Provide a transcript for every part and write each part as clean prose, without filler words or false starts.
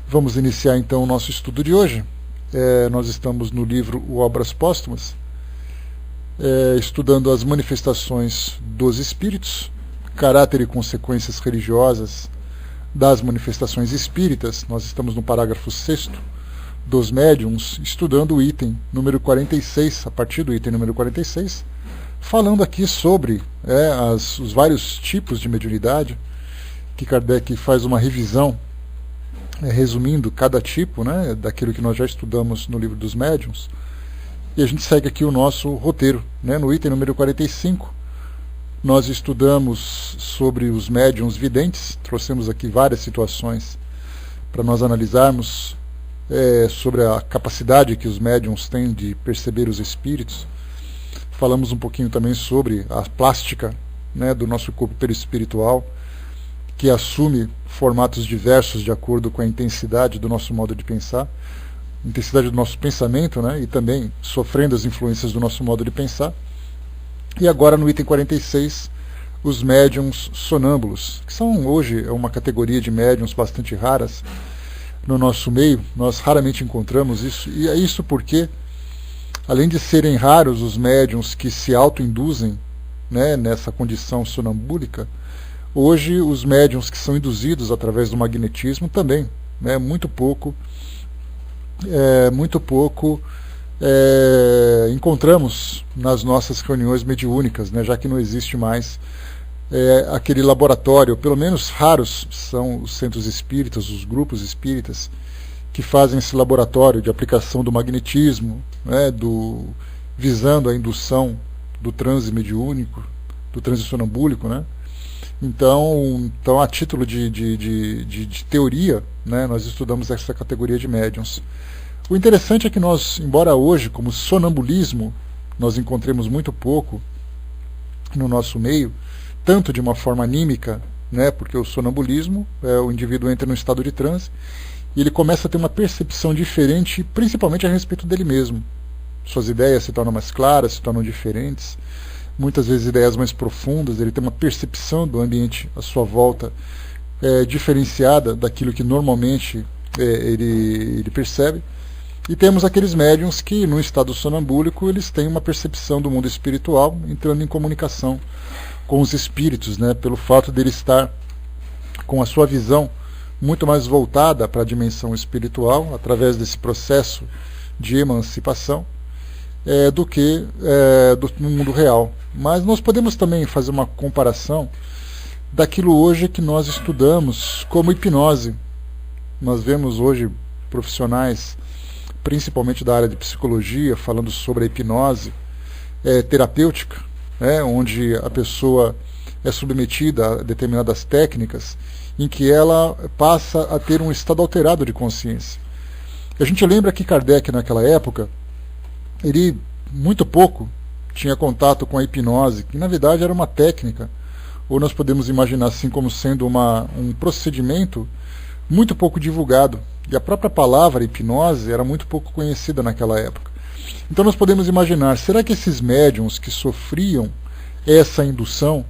Vamos iniciar então o nosso estudo de hoje. Nós estamos no livro O Obras Póstumas, estudando as manifestações dos espíritos, caráter e consequências religiosas das manifestações espíritas. Nós estamos no parágrafo 6º dos médiuns, estudando o item número 46, a partir do item número 46, falando aqui sobre os vários tipos de mediunidade, que Kardec faz uma revisão, resumindo cada tipo, daquilo que nós já estudamos no livro dos médiuns, e a gente segue aqui o nosso roteiro. No item número 45, nós estudamos sobre os médiuns videntes, trouxemos aqui várias situações para nós analisarmos sobre a capacidade que os médiuns têm de perceber os espíritos. Falamos um pouquinho também sobre a plástica do nosso corpo perispiritual, que assume formatos diversos de acordo com a intensidade do nosso modo de pensar, intensidade do nosso pensamento, e também sofrendo as influências do nosso modo de pensar. E agora no item 46, os médiuns sonâmbulos, que são hoje uma categoria de médiuns bastante raras no nosso meio. Nós raramente encontramos isso, e é isso porque, além de serem raros os médiuns que se autoinduzem nessa condição sonambúlica, hoje os médiuns que são induzidos através do magnetismo também, muito pouco encontramos nas nossas reuniões mediúnicas, já que não existe mais aquele laboratório. Pelo menos raros são os centros espíritas, os grupos espíritas, que fazem esse laboratório de aplicação do magnetismo, visando a indução do transe mediúnico, do transe sonambúlico, Então, a título de teoria, nós estudamos essa categoria de médiuns. O interessante é que nós, embora hoje, como sonambulismo, nós encontremos muito pouco no nosso meio, tanto de uma forma anímica, porque o sonambulismo, o indivíduo entra no estado de transe e ele começa a ter uma percepção diferente, principalmente a respeito dele mesmo. Suas ideias se tornam mais claras, se tornam diferentes, muitas vezes ideias mais profundas. Ele tem uma percepção do ambiente à sua volta diferenciada daquilo que normalmente ele percebe. E temos aqueles médiuns que, no estado sonambúlico, eles têm uma percepção do mundo espiritual, entrando em comunicação com os espíritos, pelo fato dele estar com a sua visão muito mais voltada para a dimensão espiritual, através desse processo de emancipação, do que no mundo real. Mas nós podemos também fazer uma comparação daquilo hoje que nós estudamos como hipnose. Nós vemos hoje profissionais, principalmente da área de psicologia, falando sobre a hipnose terapêutica, onde a pessoa é submetida a determinadas técnicas em que ela passa a ter um estado alterado de consciência. A gente lembra que Kardec, naquela época, ele muito pouco tinha contato com a hipnose, que na verdade era uma técnica, ou nós podemos imaginar assim como sendo um procedimento muito pouco divulgado. E a própria palavra hipnose era muito pouco conhecida naquela época. Então nós podemos imaginar, será que esses médiuns que sofriam essa indução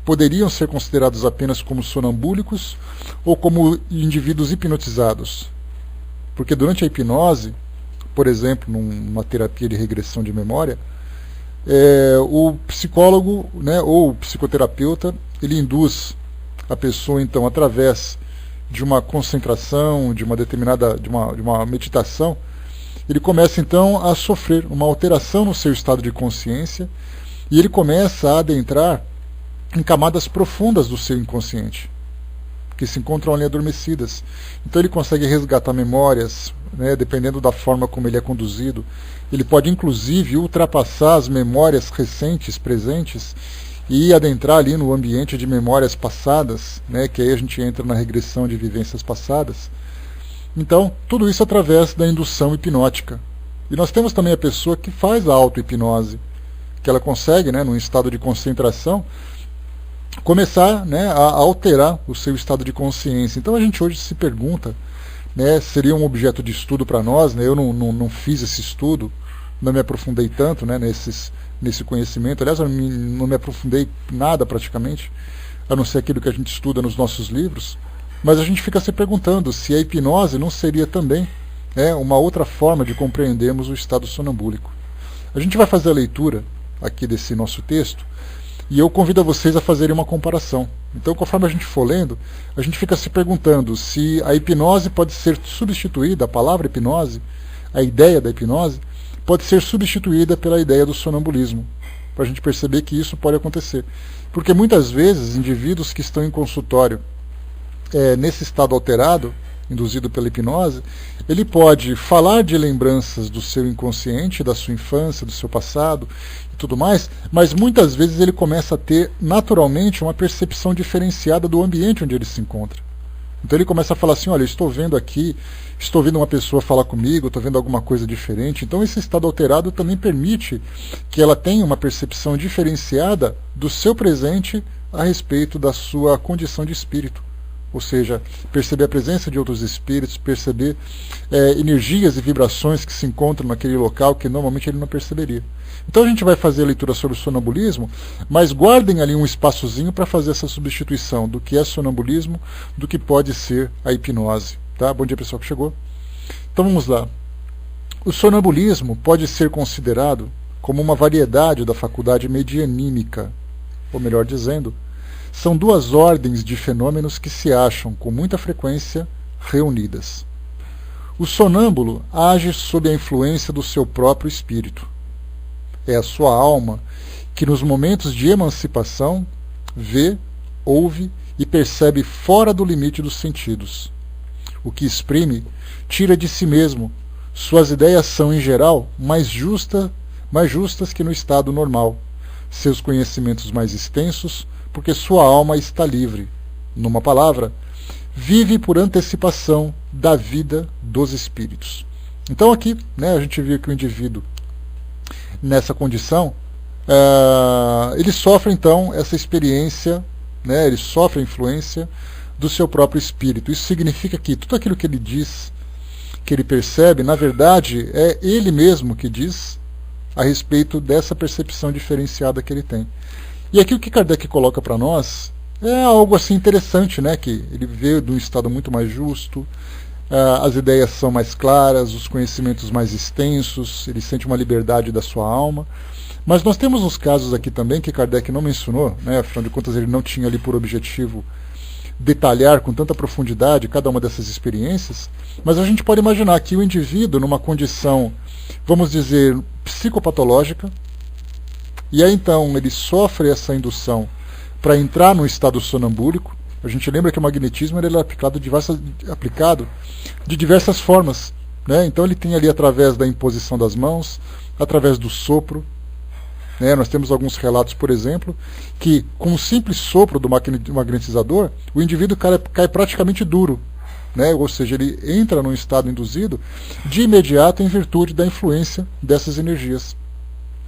poderiam ser considerados apenas como sonambúlicos ou como indivíduos hipnotizados? Porque durante a hipnose, por exemplo, numa terapia de regressão de memória, o psicólogo, ou o psicoterapeuta, ele induz a pessoa então através de uma concentração, de uma determinada, de uma meditação, ele começa então a sofrer uma alteração no seu estado de consciência e ele começa a adentrar em camadas profundas do seu inconsciente, que se encontram ali adormecidas. Então ele consegue resgatar memórias, dependendo da forma como ele é conduzido. Ele pode inclusive ultrapassar as memórias recentes, presentes, e adentrar ali no ambiente de memórias passadas, que aí a gente entra na regressão de vivências passadas. Então, tudo isso através da indução hipnótica. E nós temos também a pessoa que faz a auto-hipnose, que ela consegue, num estado de concentração, começar a alterar o seu estado de consciência. Então a gente hoje se pergunta, seria um objeto de estudo para nós, eu não fiz esse estudo, não me aprofundei tanto nesse conhecimento. Aliás, eu não me aprofundei nada praticamente, a não ser aquilo que a gente estuda nos nossos livros. Mas a gente fica se perguntando se a hipnose não seria também uma outra forma de compreendermos o estado sonambúlico. A gente vai fazer a leitura aqui desse nosso texto e eu convido a vocês a fazerem uma comparação. Então, conforme a gente for lendo, a gente fica se perguntando se a hipnose pode ser substituída, a palavra hipnose, a ideia da hipnose, pode ser substituída pela ideia do sonambulismo, para a gente perceber que isso pode acontecer. Porque muitas vezes, indivíduos que estão em consultório nesse estado alterado, induzido pela hipnose, ele pode falar de lembranças do seu inconsciente, da sua infância, do seu passado e tudo mais, mas muitas vezes ele começa a ter naturalmente uma percepção diferenciada do ambiente onde ele se encontra. Então ele começa a falar assim, olha, eu estou vendo aqui, estou vendo uma pessoa falar comigo, estou vendo alguma coisa diferente. Então esse estado alterado também permite que ela tenha uma percepção diferenciada do seu presente a respeito da sua condição de espírito. Ou seja, perceber a presença de outros espíritos, perceber energias e vibrações que se encontram naquele local que normalmente ele não perceberia. Então a gente vai fazer a leitura sobre o sonambulismo, mas guardem ali um espaçozinho para fazer essa substituição do que é sonambulismo, do que pode ser a hipnose. Tá? Bom dia, pessoal que chegou. Então vamos lá. O sonambulismo pode ser considerado como uma variedade da faculdade medianímica, ou melhor dizendo, são duas ordens de fenômenos que se acham com muita frequência reunidas. O sonâmbulo age sob a influência do seu próprio espírito. É a sua alma que, nos momentos de emancipação, vê, ouve e percebe fora do limite dos sentidos. O que exprime tira de si mesmo. Suas ideias são, em geral, mais justas que no estado normal. Seus conhecimentos mais extensos, porque sua alma está livre. Numa palavra, vive por antecipação da vida dos espíritos. Então aqui, a gente viu que o indivíduo, nessa condição, ele sofre então essa experiência, ele sofre a influência do seu próprio espírito. Isso significa que tudo aquilo que ele diz, que ele percebe, na verdade, é ele mesmo que diz a respeito dessa percepção diferenciada que ele tem. E aqui o que Kardec coloca para nós é algo assim interessante, que ele vê de um estado muito mais justo, as ideias são mais claras, os conhecimentos mais extensos, ele sente uma liberdade da sua alma. Mas nós temos uns casos aqui também que Kardec não mencionou, afinal de contas ele não tinha ali por objetivo detalhar com tanta profundidade cada uma dessas experiências, mas a gente pode imaginar que o indivíduo numa condição, vamos dizer, psicopatológica, e aí então ele sofre essa indução para entrar no estado sonambúlico. A gente lembra que o magnetismo ele é aplicado de diversas formas. Então ele tem ali através da imposição das mãos, através do sopro. Nós temos alguns relatos, por exemplo, que com o simples sopro do magnetizador, o indivíduo cai praticamente duro. Ou seja, ele entra num estado induzido de imediato em virtude da influência dessas energias.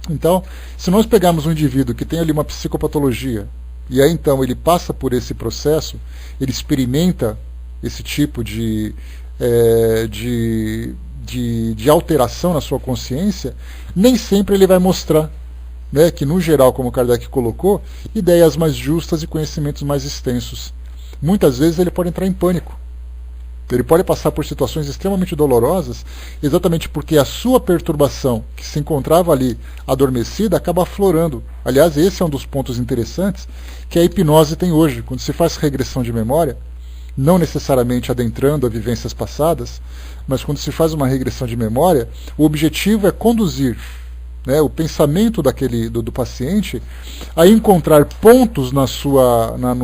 Então, se nós pegarmos um indivíduo que tem ali uma psicopatologia, e aí então ele passa por esse processo, ele experimenta esse tipo de alteração na sua consciência, nem sempre ele vai mostrar, que no geral, como Kardec colocou, ideias mais justas e conhecimentos mais extensos. Muitas vezes ele pode entrar em pânico. Ele pode passar por situações extremamente dolorosas, exatamente porque a sua perturbação, que se encontrava ali adormecida, acaba aflorando. Aliás, esse é um dos pontos interessantes que a hipnose tem hoje. Quando se faz regressão de memória, não necessariamente adentrando a vivências passadas, mas quando se faz uma regressão de memória, o objetivo é conduzir o pensamento do paciente a encontrar pontos no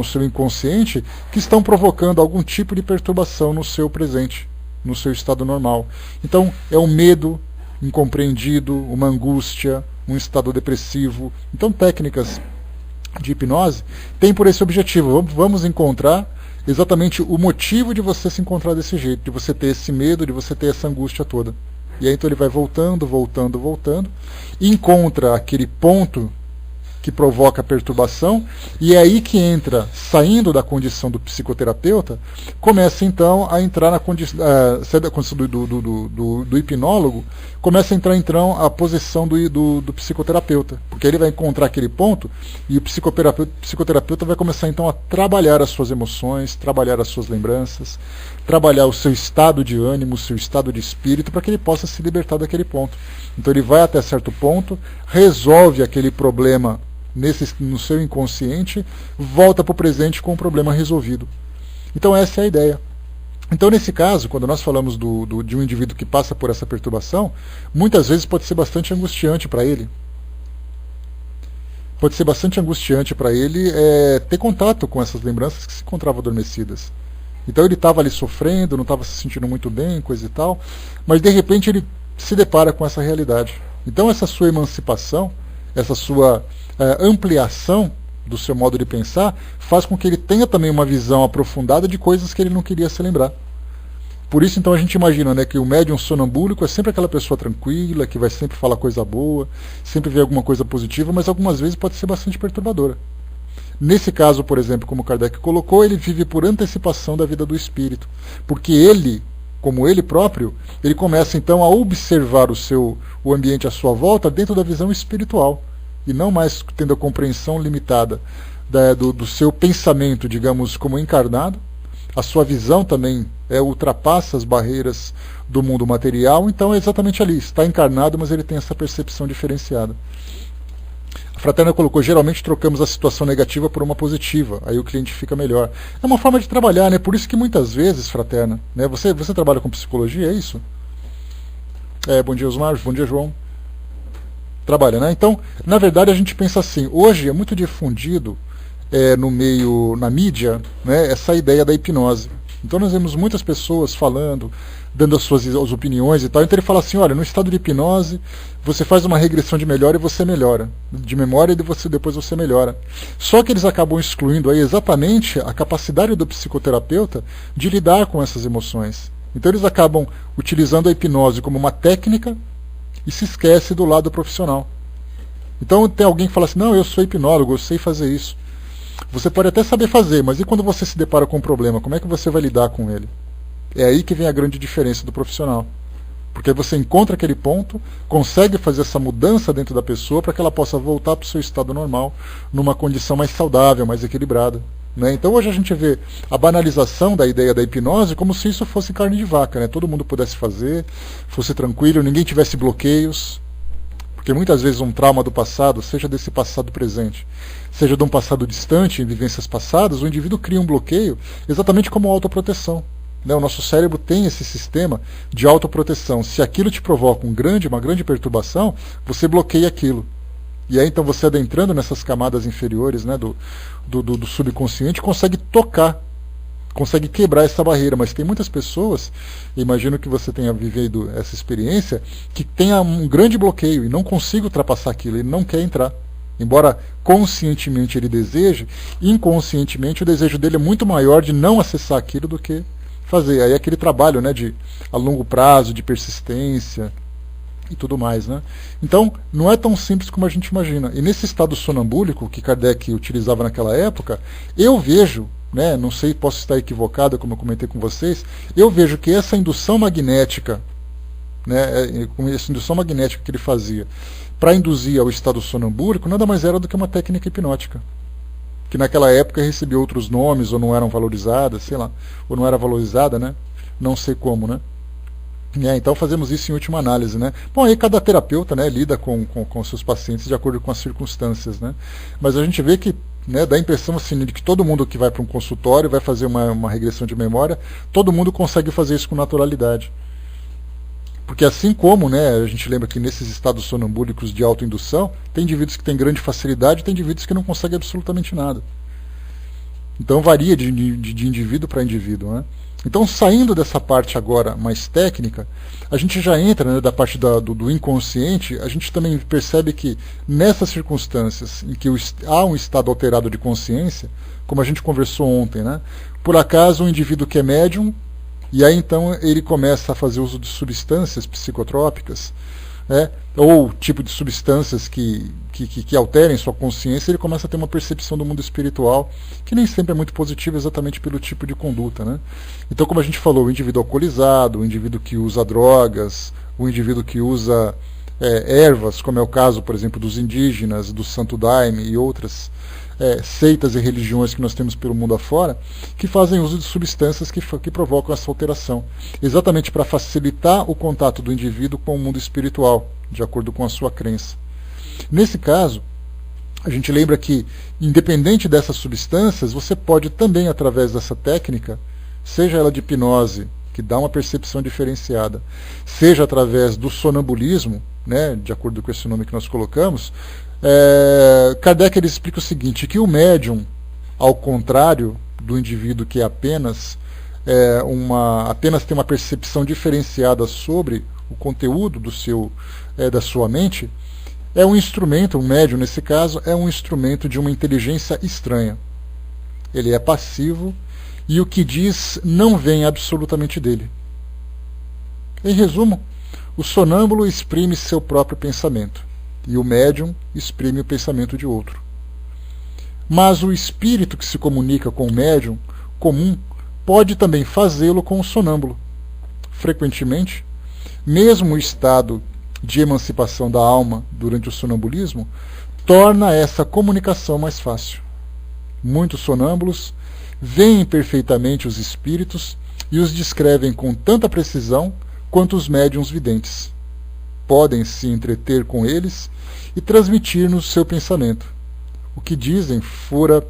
seu inconsciente que estão provocando algum tipo de perturbação no seu presente, no seu estado normal. Então é um medo incompreendido, uma angústia, um estado depressivo. Então técnicas de hipnose têm por esse objetivo. Vamos encontrar exatamente o motivo de você se encontrar desse jeito, de você ter esse medo, de você ter essa angústia toda. E aí então ele vai voltando, e encontra aquele ponto que provoca a perturbação, e é aí que entra, saindo da condição do psicoterapeuta, começa então a entrar na condição, sai da condição do hipnólogo, começa a entrar então a posição do psicoterapeuta, porque ele vai encontrar aquele ponto e o psicoterapeuta vai começar então a trabalhar as suas emoções, trabalhar as suas lembranças, trabalhar o seu estado de ânimo, o seu estado de espírito, para que ele possa se libertar daquele ponto. Então ele vai até certo ponto, resolve aquele problema no seu inconsciente, volta para o presente com o problema resolvido. Então essa é a ideia. Então nesse caso, quando nós falamos de um indivíduo que passa por essa perturbação, muitas vezes pode ser bastante angustiante para ele. Pode ser bastante angustiante para ele ter contato com essas lembranças que se encontravam adormecidas. Então ele estava ali sofrendo, não estava se sentindo muito bem, coisa e tal, mas de repente ele se depara com essa realidade. Então essa sua emancipação, essa sua ampliação do seu modo de pensar, faz com que ele tenha também uma visão aprofundada de coisas que ele não queria se lembrar. Por isso então a gente imagina, né, que o médium sonambúlico é sempre aquela pessoa tranquila, que vai sempre falar coisa boa, sempre ver alguma coisa positiva, mas algumas vezes pode ser bastante perturbadora. Nesse caso, por exemplo, como Kardec colocou, ele vive por antecipação da vida do espírito, porque ele, como ele próprio, ele começa então a observar o ambiente à sua volta dentro da visão espiritual, e não mais tendo a compreensão limitada do seu pensamento, digamos, como encarnado. A sua visão também ultrapassa as barreiras do mundo material, então é exatamente ali, está encarnado, mas ele tem essa percepção diferenciada. A Fraterna colocou, geralmente trocamos a situação negativa por uma positiva, aí o cliente fica melhor. É uma forma de trabalhar, né? Por isso que muitas vezes, Fraterna, né? Você trabalha com psicologia, é isso? Bom dia, Osmar, bom dia, João. Trabalha, né? Então, na verdade, a gente pensa assim, hoje é muito difundido no meio, na mídia, né, essa ideia da hipnose. Então nós vemos muitas pessoas falando, dando as suas opiniões e tal. Então ele fala assim, olha, no estado de hipnose, você faz uma regressão de melhora e você melhora. De memória e depois você melhora. Só que eles acabam excluindo aí exatamente a capacidade do psicoterapeuta de lidar com essas emoções. Então eles acabam utilizando a hipnose como uma técnica e se esquece do lado profissional. Então tem alguém que fala assim, não, eu sou hipnólogo, eu sei fazer isso. Você pode até saber fazer, mas e quando você se depara com um problema, como é que você vai lidar com ele? É aí que vem a grande diferença do profissional. Porque você encontra aquele ponto, consegue fazer essa mudança dentro da pessoa para que ela possa voltar para o seu estado normal, numa condição mais saudável, mais equilibrada. Né? Então hoje a gente vê a banalização da ideia da hipnose como se isso fosse carne de vaca, né? Todo mundo pudesse fazer, fosse tranquilo, ninguém tivesse bloqueios. Porque muitas vezes um trauma do passado, seja desse passado presente, seja de um passado distante, em vivências passadas, o indivíduo cria um bloqueio exatamente como autoproteção. Né? O nosso cérebro tem esse sistema de autoproteção. Se aquilo te provoca uma grande perturbação, você bloqueia aquilo. E aí então você adentrando nessas camadas inferiores, né, do subconsciente, consegue tocar, consegue quebrar essa barreira, mas tem muitas pessoas, imagino que você tenha vivido essa experiência, que tenha um grande bloqueio e não consiga ultrapassar aquilo, ele não quer entrar. Embora conscientemente ele deseje, inconscientemente o desejo dele é muito maior de não acessar aquilo do que fazer. Aí é aquele trabalho, né, a longo prazo, de persistência e tudo mais. Né? Então, não é tão simples como a gente imagina. E nesse estado sonambúlico que Kardec utilizava naquela época, eu vejo, né, não sei, posso estar equivocado, como eu comentei com vocês, eu vejo que essa indução magnética, né, essa indução magnética que ele fazia para induzir ao estado sonambúlico, nada mais era do que uma técnica hipnótica, que naquela época recebia outros nomes, ou não eram valorizadas, sei lá, ou não era valorizada, né, não sei como, né. Então fazemos isso em última análise, né? Bom, aí cada terapeuta, né, lida com seus pacientes de acordo com as circunstâncias, né? Mas a gente vê que, né, dá a impressão assim, de que todo mundo que vai para um consultório vai fazer uma regressão de memória, todo mundo consegue fazer isso com naturalidade. Porque assim como, né, a gente lembra que nesses estados sonambúlicos de autoindução, tem indivíduos que têm grande facilidade e tem indivíduos que não conseguem absolutamente nada. Então varia de indivíduo para indivíduo, né? Então, saindo dessa parte agora mais técnica, a gente já entra, né, da parte do inconsciente, a gente também percebe que nessas circunstâncias em que há um estado alterado de consciência, como a gente conversou ontem, né, por acaso um indivíduo que é médium, e aí então ele começa a fazer uso de substâncias psicotrópicas, né, ou tipo de substâncias que alterem sua consciência, ele começa a ter uma percepção do mundo espiritual que nem sempre é muito positiva, exatamente pelo tipo de conduta, né? Então, como a gente falou, o indivíduo alcoolizado, o indivíduo que usa drogas, o indivíduo que usa ervas, como é o caso, por exemplo, dos indígenas, do Santo Daime e outras seitas e religiões que nós temos pelo mundo afora, que fazem uso de substâncias que provocam essa alteração, exatamente para facilitar o contato do indivíduo com o mundo espiritual, de acordo com a sua crença. Nesse caso, a gente lembra que, independente dessas substâncias, você pode também, através dessa técnica, seja ela de hipnose, que dá uma percepção diferenciada, seja através do sonambulismo, né, de acordo com esse nome que nós colocamos, Kardec ele explica o seguinte, que o médium, ao contrário do indivíduo que apenas tem uma percepção diferenciada sobre o conteúdo da sua mente, é um instrumento, um médium nesse caso, é um instrumento de uma inteligência estranha. Ele é passivo e o que diz não vem absolutamente dele. Em resumo, o sonâmbulo exprime seu próprio pensamento e o médium exprime o pensamento de outro. Mas o espírito que se comunica com o médium comum pode também fazê-lo com o sonâmbulo. Frequentemente, mesmo o estado de emancipação da alma durante o sonambulismo torna essa comunicação mais fácil. Muitos sonâmbulos veem perfeitamente os espíritos e os descrevem com tanta precisão quanto os médiuns videntes. Podem se entreter com eles e transmitir-nos seu pensamento. O que dizem fora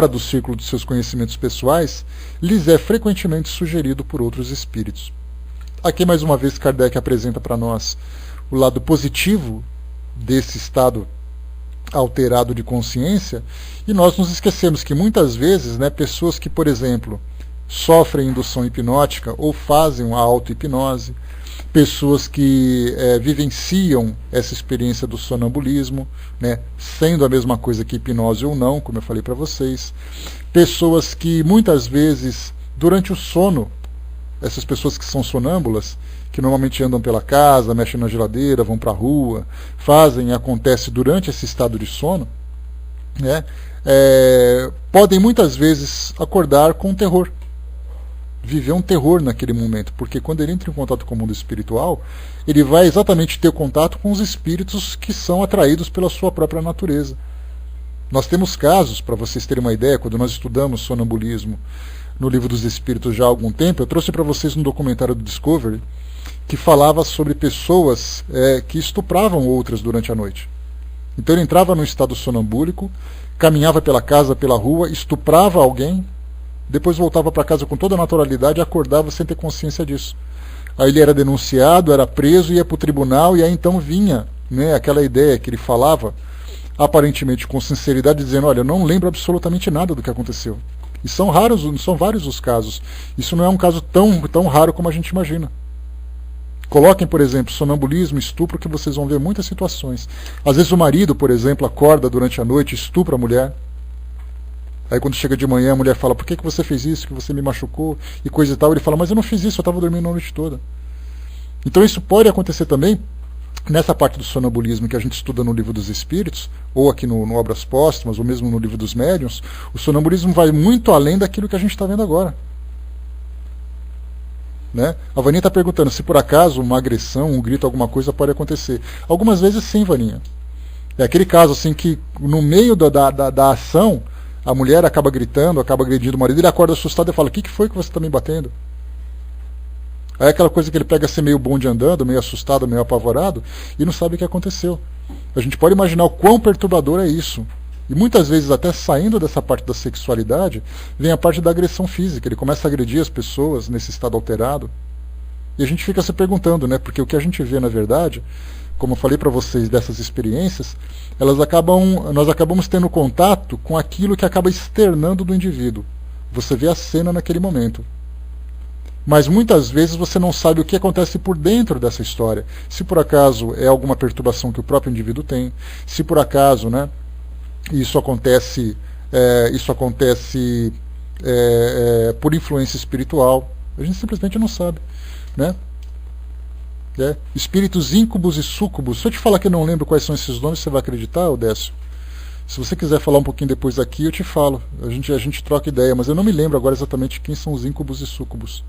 do círculo dos seus conhecimentos pessoais, lhes é frequentemente sugerido por outros espíritos. Aqui, mais uma vez, Kardec apresenta para nós o lado positivo desse estado alterado de consciência, e nós nos esquecemos que muitas vezes, né, pessoas que, por exemplo, sofrem indução hipnótica ou fazem a auto-hipnose, pessoas que vivenciam essa experiência do sonambulismo, né, sendo a mesma coisa que hipnose ou não, como eu falei para vocês, pessoas que muitas vezes, durante o sono, essas pessoas que são sonâmbulas, que normalmente andam pela casa, mexem na geladeira, vão para a rua, fazem e acontece durante esse estado de sono, né, podem muitas vezes acordar com terror, viver um terror naquele momento, porque quando ele entra em contato com o mundo espiritual, ele vai exatamente ter contato com os espíritos que são atraídos pela sua própria natureza. Nós temos casos, para vocês terem uma ideia, quando nós estudamos sonambulismo no Livro dos Espíritos já há algum tempo, eu trouxe para vocês um documentário do Discovery que falava sobre pessoas que estupravam outras durante a noite. Então ele entrava num estado sonambúlico, caminhava pela casa, pela rua, estuprava alguém, depois voltava para casa com toda a naturalidade e acordava sem ter consciência disso. Aí ele era denunciado, era preso, ia para o tribunal, e aí então vinha, né, aquela ideia que ele falava, aparentemente com sinceridade, dizendo, olha, eu não lembro absolutamente nada do que aconteceu. E são vários os casos. Isso não é um caso tão raro como a gente imagina. Coloquem, por exemplo, sonambulismo, estupro, que vocês vão ver muitas situações. Às vezes o marido, por exemplo, acorda durante a noite, estupra a mulher. Aí quando chega de manhã a mulher fala, por que você fez isso, que você me machucou, e coisa e tal. Ele fala, mas eu não fiz isso, eu estava dormindo a noite toda. Então isso pode acontecer também nessa parte do sonambulismo que a gente estuda no Livro dos Espíritos, ou aqui no Obras Póstumas, ou mesmo no Livro dos Médiuns. O sonambulismo vai muito além daquilo que a gente está vendo agora. Né? A Vaninha está perguntando se por acaso uma agressão, um grito, alguma coisa pode acontecer. Algumas vezes sim, Vaninha. É aquele caso assim que no meio da ação a mulher acaba gritando, acaba agredindo o marido, ele acorda assustado e fala, o que foi que você está me batendo? Aí é aquela coisa que ele pega assim meio bonde andando, meio assustado, meio apavorado, e não sabe o que aconteceu. A gente pode imaginar o quão perturbador é isso. E muitas vezes, até saindo dessa parte da sexualidade, vem a parte da agressão física. Ele começa a agredir as pessoas nesse estado alterado. E a gente fica se perguntando, né? Porque o que a gente vê, na verdade, como eu falei para vocês dessas experiências, nós acabamos tendo contato com aquilo que acaba externando do indivíduo. Você vê a cena naquele momento. Mas muitas vezes você não sabe o que acontece por dentro dessa história. Se por acaso é alguma perturbação que o próprio indivíduo tem, se por acaso, né, isso acontece por influência espiritual, a gente simplesmente não sabe, né? Espíritos íncubos e súcubos. Se eu te falar que eu não lembro quais são esses nomes, você vai acreditar, Odécio? Se você quiser falar um pouquinho depois aqui, eu te falo. A gente troca ideia, mas eu não me lembro agora exatamente quem são os íncubos e súcubos.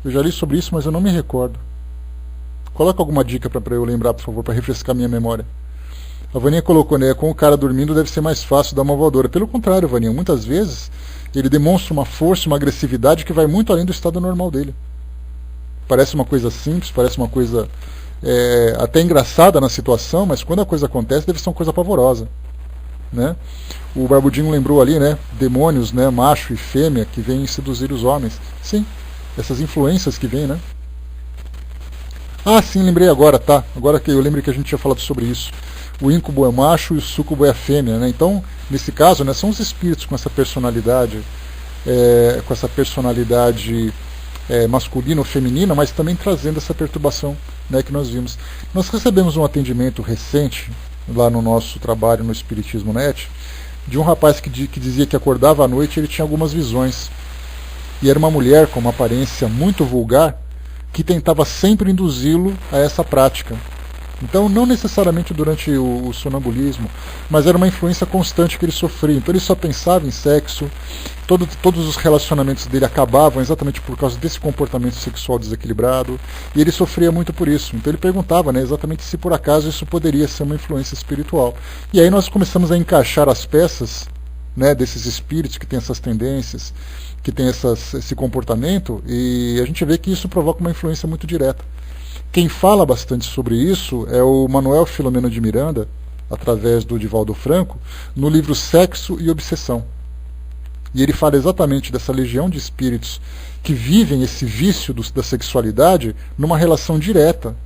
Eu já li sobre isso, mas eu não me recordo. Coloca alguma dica para eu lembrar, por favor, para refrescar minha memória. A Vaninha colocou, né? Com o cara dormindo deve ser mais fácil dar uma voadora. Pelo contrário, Vaninha, muitas vezes ele demonstra uma força, uma agressividade que vai muito além do estado normal dele. Parece uma coisa simples, parece uma coisa até engraçada na situação, mas quando a coisa acontece deve ser uma coisa pavorosa. Né? O Barbudinho lembrou ali, né? Demônios, né? Macho e fêmea que vêm seduzir os homens. Sim, essas influências que vêm, né? Ah, sim, lembrei agora, tá? Agora que eu lembro que a gente tinha falado sobre isso. O íncubo é o macho e o súcubo é a fêmea, né? Então, nesse caso, né, são os espíritos com essa personalidade, masculina ou feminina, mas também trazendo essa perturbação, né, que nós vimos. Nós recebemos um atendimento recente lá no nosso trabalho no Espiritismo Net, de um rapaz que dizia que acordava à noite e ele tinha algumas visões. E era uma mulher com uma aparência muito vulgar que tentava sempre induzi-lo a essa prática. Então, não necessariamente durante o sonambulismo, mas era uma influência constante que ele sofria. Então, ele só pensava em sexo, todos os relacionamentos dele acabavam exatamente por causa desse comportamento sexual desequilibrado, e ele sofria muito por isso. Então, ele perguntava, né, exatamente se por acaso isso poderia ser uma influência espiritual. E aí nós começamos a encaixar as peças, né, desses espíritos que têm essas tendências, que têm esse comportamento, e a gente vê que isso provoca uma influência muito direta. Quem fala bastante sobre isso é o Manuel Filomeno de Miranda, através do Divaldo Franco, no livro Sexo e Obsessão. E ele fala exatamente dessa legião de espíritos que vivem esse vício da sexualidade numa relação direta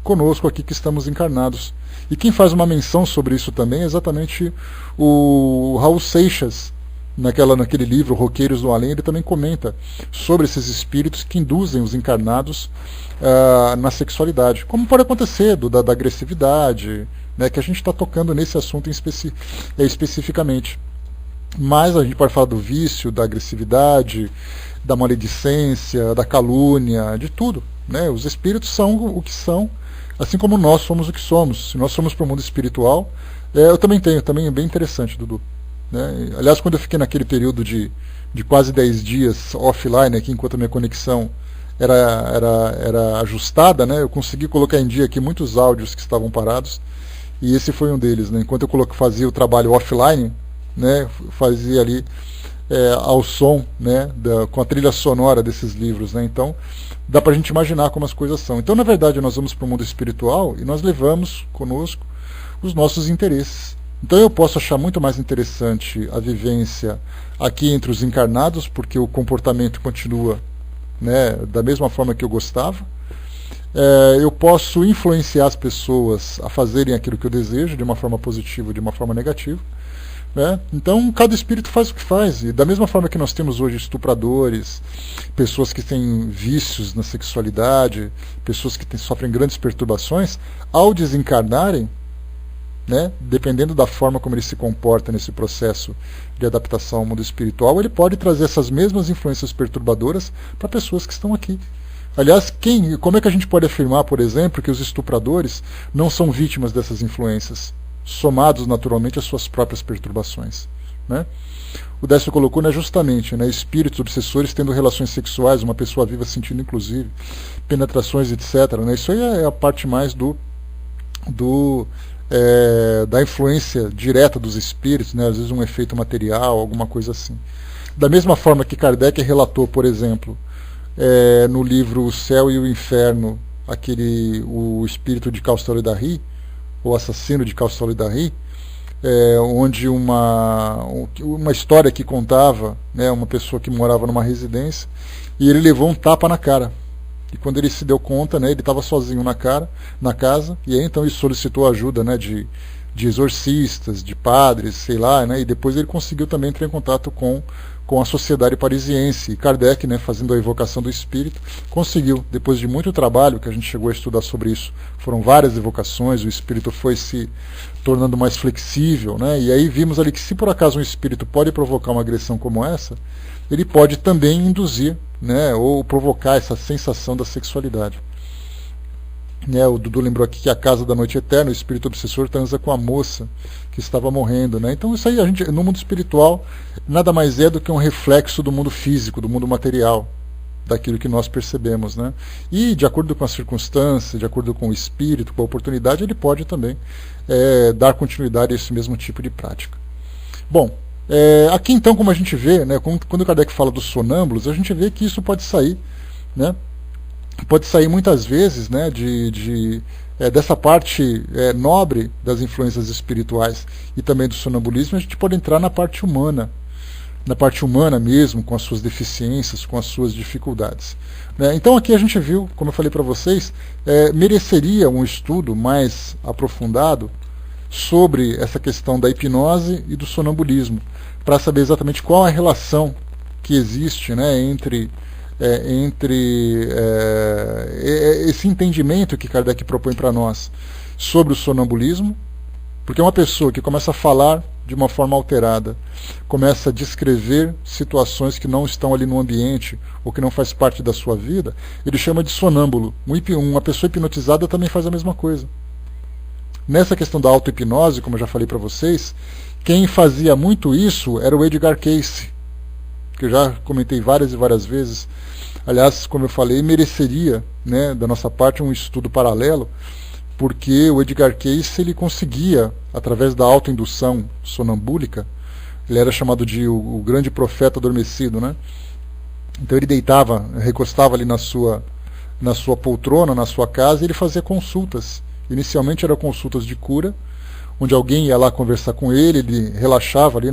conosco aqui que estamos encarnados. E quem faz uma menção sobre isso também é exatamente o Raul Seixas, naquele livro Roqueiros do Além. Ele também comenta sobre esses espíritos que induzem os encarnados na sexualidade, como pode acontecer da agressividade, né, que a gente está tocando nesse assunto especificamente. Mas a gente pode falar do vício, da agressividade, da maledicência, da calúnia, de tudo, né? Os espíritos são o que são, assim como nós somos o que somos. Se nós somos para o mundo espiritual, eu também tenho, também é bem interessante, Dudu. Né? Aliás, quando eu fiquei naquele período de quase 10 dias offline aqui, enquanto a minha conexão era ajustada, né? Eu consegui colocar em dia aqui muitos áudios que estavam parados, e esse foi um deles. Né? Enquanto eu fazia o trabalho offline, né? Fazia ali ao som, né? Com a trilha sonora desses livros. Né? Então, dá para a gente imaginar como as coisas são. Então, na verdade, nós vamos para o mundo espiritual e nós levamos conosco os nossos interesses. Então eu posso achar muito mais interessante a vivência aqui entre os encarnados, porque o comportamento continua, né, da mesma forma que eu gostava. Eu posso influenciar as pessoas a fazerem aquilo que eu desejo, de uma forma positiva ou de uma forma negativa. Né? Então cada espírito faz o que faz. E da mesma forma que nós temos hoje estupradores, pessoas que têm vícios na sexualidade, pessoas que sofrem grandes perturbações, ao desencarnarem, né, dependendo da forma como ele se comporta nesse processo de adaptação ao mundo espiritual, ele pode trazer essas mesmas influências perturbadoras para pessoas que estão aqui. Aliás, como é que a gente pode afirmar, por exemplo, que os estupradores não são vítimas dessas influências, somados naturalmente às suas próprias perturbações? Né? O Décio colocou, né, justamente, né, espíritos obsessores tendo relações sexuais, uma pessoa viva sentindo inclusive penetrações, etc. Né? Isso aí é a parte mais da influência direta dos espíritos, né? Às vezes um efeito material, alguma coisa assim. Da mesma forma que Kardec relatou, por exemplo, no livro O Céu e o Inferno, o espírito de Castelnaudary, o assassino de Castelnaudary, onde uma história que contava, né, uma pessoa que morava numa residência e ele levou um tapa na cara. E quando ele se deu conta, né, ele estava sozinho na casa, e aí então ele solicitou ajuda, né, de exorcistas, de padres, sei lá, né, e depois ele conseguiu também entrar em contato com a sociedade parisiense. E Kardec, né, fazendo a evocação do espírito, conseguiu, depois de muito trabalho, que a gente chegou a estudar sobre isso, foram várias evocações, o espírito foi se tornando mais flexível, né, e aí vimos ali que se por acaso um espírito pode provocar uma agressão como essa, ele pode também induzir, né, ou provocar essa sensação da sexualidade. né, o Dudu lembrou aqui que a casa da noite eterna, o espírito obsessor transa com a moça que estava morrendo, né? Então isso aí, a gente, no mundo espiritual, nada mais é do que um reflexo do mundo físico, do mundo material, daquilo que nós percebemos, né? E de acordo com as circunstâncias, de acordo com o espírito, com a oportunidade, ele pode também dar continuidade a esse mesmo tipo de prática. Bom, aqui então, como a gente vê, né, quando o Kardec fala dos sonâmbulos, a gente vê que isso pode sair, né? Pode sair muitas vezes, né, dessa parte nobre das influências espirituais e também do sonambulismo. A gente pode entrar na parte humana mesmo, com as suas deficiências, com as suas dificuldades, né? Então aqui a gente viu, como eu falei para vocês, mereceria um estudo mais aprofundado sobre essa questão da hipnose e do sonambulismo, para saber exatamente qual a relação que existe, né, entre esse entendimento que Kardec propõe para nós sobre o sonambulismo, porque uma pessoa que começa a falar de uma forma alterada, começa a descrever situações que não estão ali no ambiente ou que não faz parte da sua vida, ele chama de sonâmbulo. Uma pessoa hipnotizada também faz a mesma coisa. Nessa questão da auto-hipnose, como eu já falei para vocês, quem fazia muito isso era o Edgar Cayce, que eu já comentei várias e várias vezes. Aliás, como eu falei, mereceria, né, da nossa parte um estudo paralelo, porque o Edgar Cayce ele conseguia, através da autoindução sonambúlica, ele era chamado de o grande profeta adormecido, né? Então ele deitava, recostava ali na sua poltrona, na sua casa, e ele fazia consultas. Inicialmente eram consultas de cura, onde alguém ia lá conversar com ele relaxava ali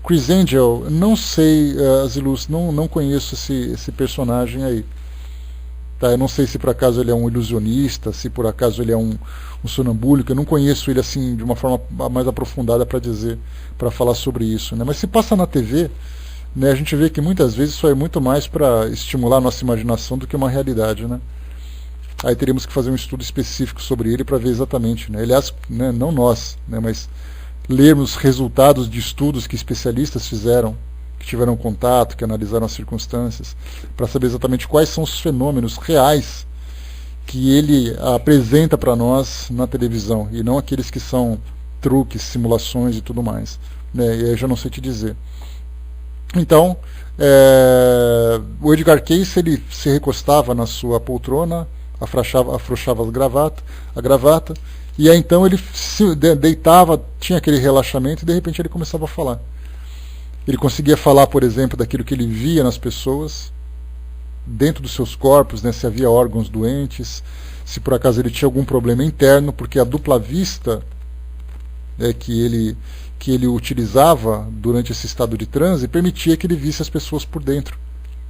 Chris Angel, não sei, Azilus, não conheço esse personagem aí. Tá, eu não sei se por acaso ele é um ilusionista, se por acaso ele é um sonambúlico, eu não conheço ele assim de uma forma mais aprofundada para falar sobre isso, né? Mas se passa na TV, né, a gente vê que muitas vezes isso é muito mais para estimular a nossa imaginação do que uma realidade, né? Aí teríamos que fazer um estudo específico sobre ele para ver exatamente, né? Aliás, né, não nós, né, mas lermos resultados de estudos que especialistas fizeram, que tiveram contato, que analisaram as circunstâncias, para saber exatamente quais são os fenômenos reais que ele apresenta para nós na televisão, e não aqueles que são truques, simulações e tudo mais, né? E aí eu já não sei te dizer. Então, o Edgar Cayce ele se recostava na sua poltrona, afrouxava a gravata, e aí então ele se deitava, tinha aquele relaxamento, e de repente ele começava a falar. Ele conseguia falar, por exemplo, daquilo que ele via nas pessoas, dentro dos seus corpos, né, se havia órgãos doentes, se por acaso ele tinha algum problema interno, porque a dupla vista que ele utilizava durante esse estado de transe permitia que ele visse as pessoas por dentro.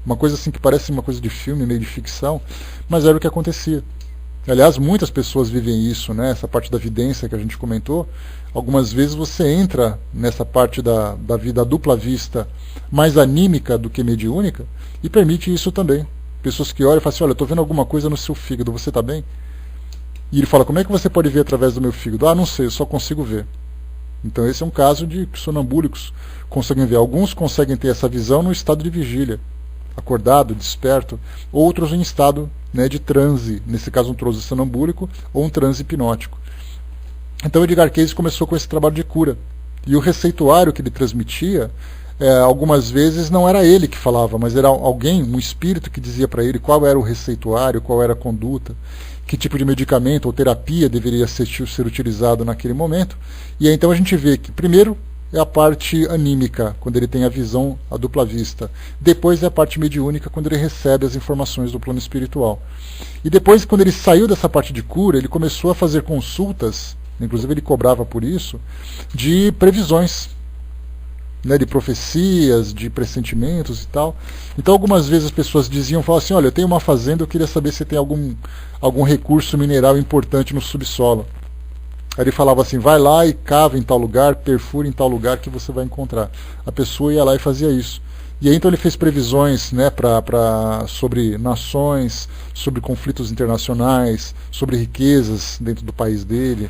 Uma coisa assim que parece uma coisa de filme, meio de ficção, mas era o que acontecia. Aliás, muitas pessoas vivem isso, né? Essa parte da vidência que a gente comentou. Algumas vezes você entra nessa parte da vida, a dupla vista, mais anímica do que mediúnica, e permite isso também. Pessoas que olham e falam assim, olha, eu estou vendo alguma coisa no seu fígado, você está bem? E ele fala, como é que você pode ver através do meu fígado? Ah, não sei, eu só consigo ver. Então esse é um caso de que sonambúlicos conseguem ver. Alguns conseguem ter essa visão no estado de vigília, acordado, desperto, outros em estado, né, de transe, nesse caso um transe sonambúlico ou um transe hipnótico. Então Edgar Cayce começou com esse trabalho de cura, e o receituário que ele transmitia, algumas vezes não era ele que falava, mas era alguém, um espírito que dizia para ele qual era o receituário, qual era a conduta, que tipo de medicamento ou terapia deveria ser utilizado naquele momento. E aí então a gente vê que primeiro é a parte anímica, quando ele tem a visão, a dupla vista. Depois é a parte mediúnica, quando ele recebe as informações do plano espiritual. E depois, quando ele saiu dessa parte de cura, ele começou a fazer consultas, inclusive ele cobrava por isso, de previsões, né, de profecias, de pressentimentos e tal. Então algumas vezes as pessoas falavam assim, olha, eu tenho uma fazenda, eu queria saber se tem algum recurso mineral importante no subsolo. Aí ele falava assim, vai lá e cava em tal lugar, perfura em tal lugar que você vai encontrar. A pessoa ia lá e fazia isso. E aí então ele fez previsões, né, sobre nações, sobre conflitos internacionais, sobre riquezas dentro do país dele,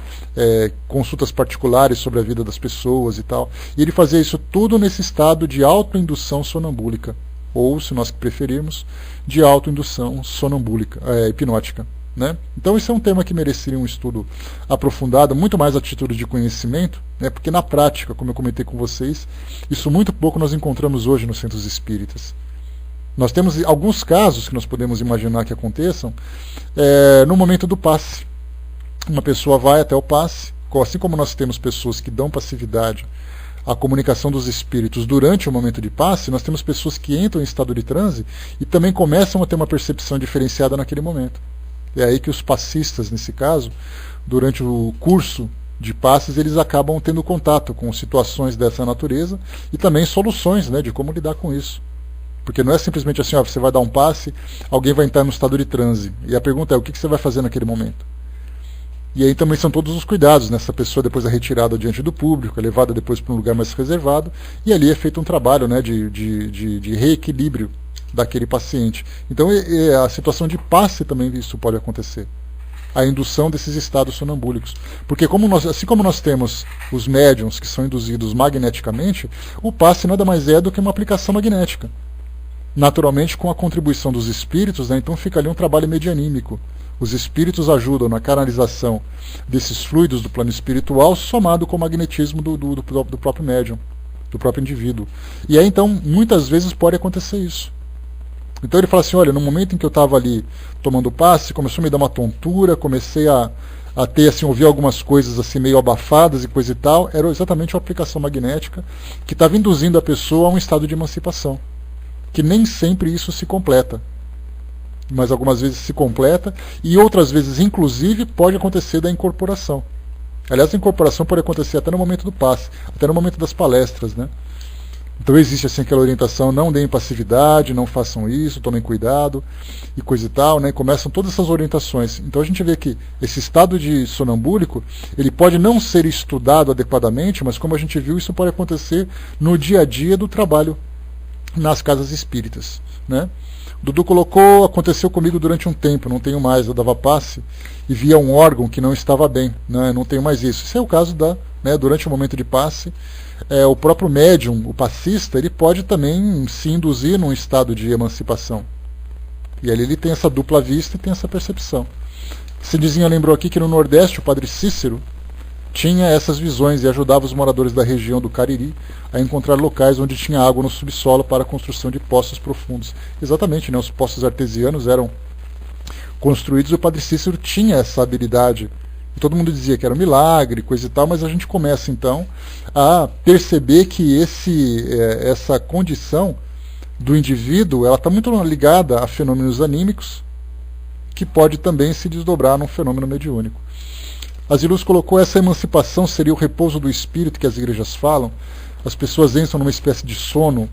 consultas particulares sobre a vida das pessoas e tal. E ele fazia isso tudo nesse estado de autoindução sonambúlica. ou, se nós preferirmos, de autoindução sonambúlica, hipnótica. Né? Então isso é um tema que mereceria um estudo aprofundado, muito mais a título de conhecimento, né? Porque na prática, como eu comentei com vocês, isso muito pouco nós encontramos hoje nos centros espíritas. Nós temos alguns casos que nós podemos imaginar que aconteçam no momento do passe. Uma pessoa vai até o passe, assim como nós temos pessoas que dão passividade à comunicação dos espíritos durante o momento de passe, nós temos pessoas que entram em estado de transe e também começam a ter uma percepção diferenciada naquele momento. É aí que os passistas, nesse caso, durante o curso de passes, eles acabam tendo contato com situações dessa natureza e também soluções, né, de como lidar com isso. Porque não é simplesmente assim, ó, você vai dar um passe, alguém vai entrar no estado de transe. E a pergunta é, o que você vai fazer naquele momento? E aí também são todos os cuidados, né? Essa pessoa depois é retirada diante do público, é levada depois para um lugar mais reservado, e ali é feito um trabalho, né, de reequilíbrio daquele paciente. Então a situação de passe também isso pode acontecer. A indução desses estados sonambúlicos. Porque assim como nós temos os médiums que são induzidos magneticamente, o passe nada mais é do que uma aplicação magnética. Naturalmente com a contribuição dos espíritos, né, então fica ali um trabalho medianímico. Os espíritos ajudam na canalização desses fluidos do plano espiritual, somado com o magnetismo do próprio médium, do próprio indivíduo. E aí então muitas vezes pode acontecer isso. Então ele fala assim, olha, no momento em que eu estava ali tomando passe, começou a me dar uma tontura, comecei a ter, assim, ouvir algumas coisas assim meio abafadas e coisa e tal, era exatamente uma aplicação magnética que estava induzindo a pessoa a um estado de emancipação. Que nem sempre isso se completa. Mas algumas vezes se completa e outras vezes, inclusive, pode acontecer da incorporação. Aliás, a incorporação pode acontecer até no momento do passe, até no momento das palestras, né? Então existe assim aquela orientação, não deem passividade, não façam isso, tomem cuidado e coisa e tal, né? Começam todas essas orientações. Então a gente vê que esse estado de sonambúlico, ele pode não ser estudado adequadamente, mas como a gente viu, isso pode acontecer no dia a dia do trabalho nas casas espíritas, né? Dudu colocou, aconteceu comigo durante um tempo, não tenho mais, eu dava passe e via um órgão que não estava bem, né? Não tenho mais isso. Esse é o caso durante o momento de passe, o próprio médium, o passista, ele pode também se induzir num estado de emancipação. E ali ele tem essa dupla vista e tem essa percepção. Cidizinha lembrou aqui que no Nordeste o padre Cícero tinha essas visões e ajudava os moradores da região do Cariri a encontrar locais onde tinha água no subsolo para a construção de poços profundos. Exatamente, né? Os poços artesianos eram construídos e o padre Cícero tinha essa habilidade. E todo mundo dizia que era um milagre, coisa e tal, mas a gente começa então a perceber que essa condição do indivíduo ela está muito ligada a fenômenos anímicos que pode também se desdobrar num fenômeno mediúnico. Azilus colocou essa emancipação seria o repouso do espírito que as igrejas falam. As pessoas entram numa espécie de sono.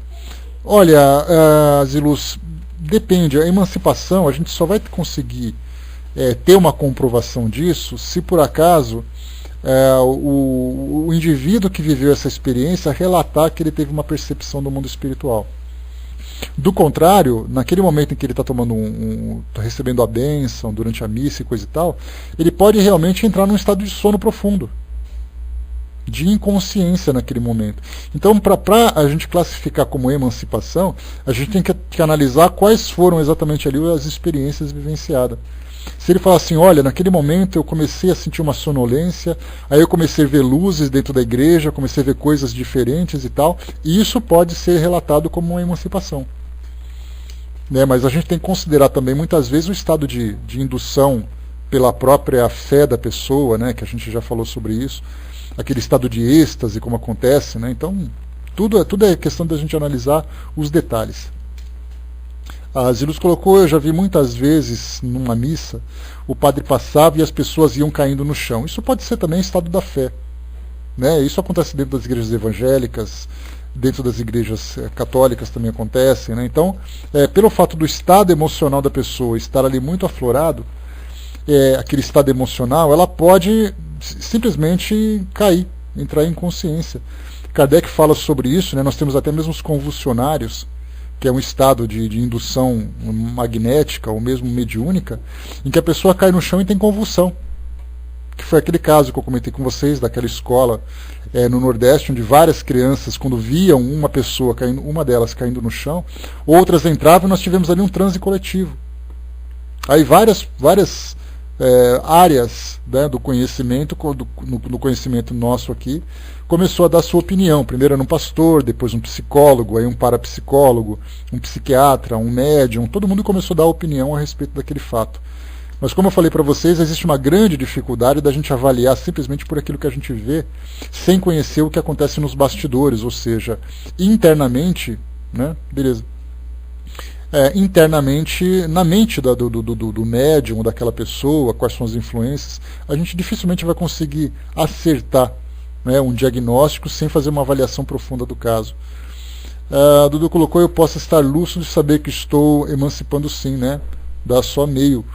Olha, Azilus, depende. A emancipação, a gente só vai conseguir ter uma comprovação disso se por acaso o indivíduo que viveu essa experiência relatar que ele teve uma percepção do mundo espiritual. Do contrário, naquele momento em que ele está tá recebendo a bênção durante a missa e coisa e tal, ele pode realmente entrar num estado de sono profundo, de inconsciência naquele momento. Então, para a gente classificar como emancipação, a gente tem que analisar quais foram exatamente ali as experiências vivenciadas. Se ele falar assim, olha, naquele momento eu comecei a sentir uma sonolência, aí eu comecei a ver luzes dentro da igreja, comecei a ver coisas diferentes e tal, e isso pode ser relatado como uma emancipação. Né? Mas a gente tem que considerar também muitas vezes o estado de indução pela própria fé da pessoa, né? Que a gente já falou sobre isso, aquele estado de êxtase, como acontece, né? Então tudo é questão da gente analisar os detalhes. A Zilus colocou, eu já vi muitas vezes numa missa, o padre passava e as pessoas iam caindo no chão. Isso pode ser também estado da fé. Né? Isso acontece dentro das igrejas evangélicas, dentro das igrejas católicas também acontece. Né? Então, pelo fato do estado emocional da pessoa estar ali muito aflorado, aquele estado emocional, ela pode simplesmente cair, entrar em inconsciência. Kardec fala sobre isso, né? Nós temos até mesmo os convulsionários, que é um estado de indução magnética ou mesmo mediúnica, em que a pessoa cai no chão e tem convulsão. que foi aquele caso que eu comentei com vocês, daquela escola no Nordeste, onde várias crianças, quando viam uma pessoa caindo, uma delas caindo no chão, outras entravam e nós tivemos ali um transe coletivo. Aí várias áreas, né, do conhecimento, no conhecimento nosso aqui, começou a dar sua opinião. Primeiro era um pastor, depois um psicólogo, aí um parapsicólogo, um psiquiatra, um médium, todo mundo começou a dar opinião a respeito daquele fato. Mas como eu falei para vocês, existe uma grande dificuldade da gente avaliar simplesmente por aquilo que a gente vê, sem conhecer o que acontece nos bastidores, ou seja, internamente, né, beleza, internamente, na mente do médium, daquela pessoa, quais são as influências, a gente dificilmente vai conseguir acertar, né, um diagnóstico sem fazer uma avaliação profunda do caso. Dudu colocou: eu posso estar lúcido e saber que estou emancipando, sim, né? Dá só meio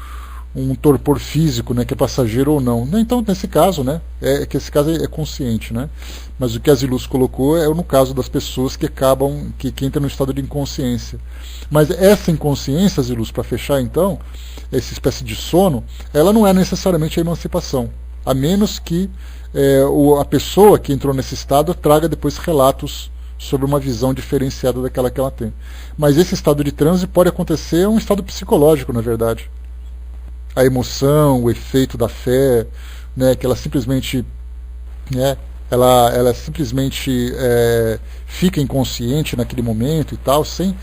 um torpor físico, né, que é passageiro ou não. Então, nesse caso, né, que esse caso é consciente, né? Mas o que a Ziluz colocou é no caso das pessoas que acabam, que entram no estado de inconsciência. Mas essa inconsciência, Ziluz, para fechar então, essa espécie de sono, ela não é necessariamente a emancipação, a menos que a pessoa que entrou nesse estado traga depois relatos sobre uma visão diferenciada daquela que ela tem. Mas esse estado de transe pode acontecer, é um estado psicológico, na verdade. A emoção, o efeito da fé, né, que ela simplesmente, né, ela simplesmente fica inconsciente naquele momento e tal, sem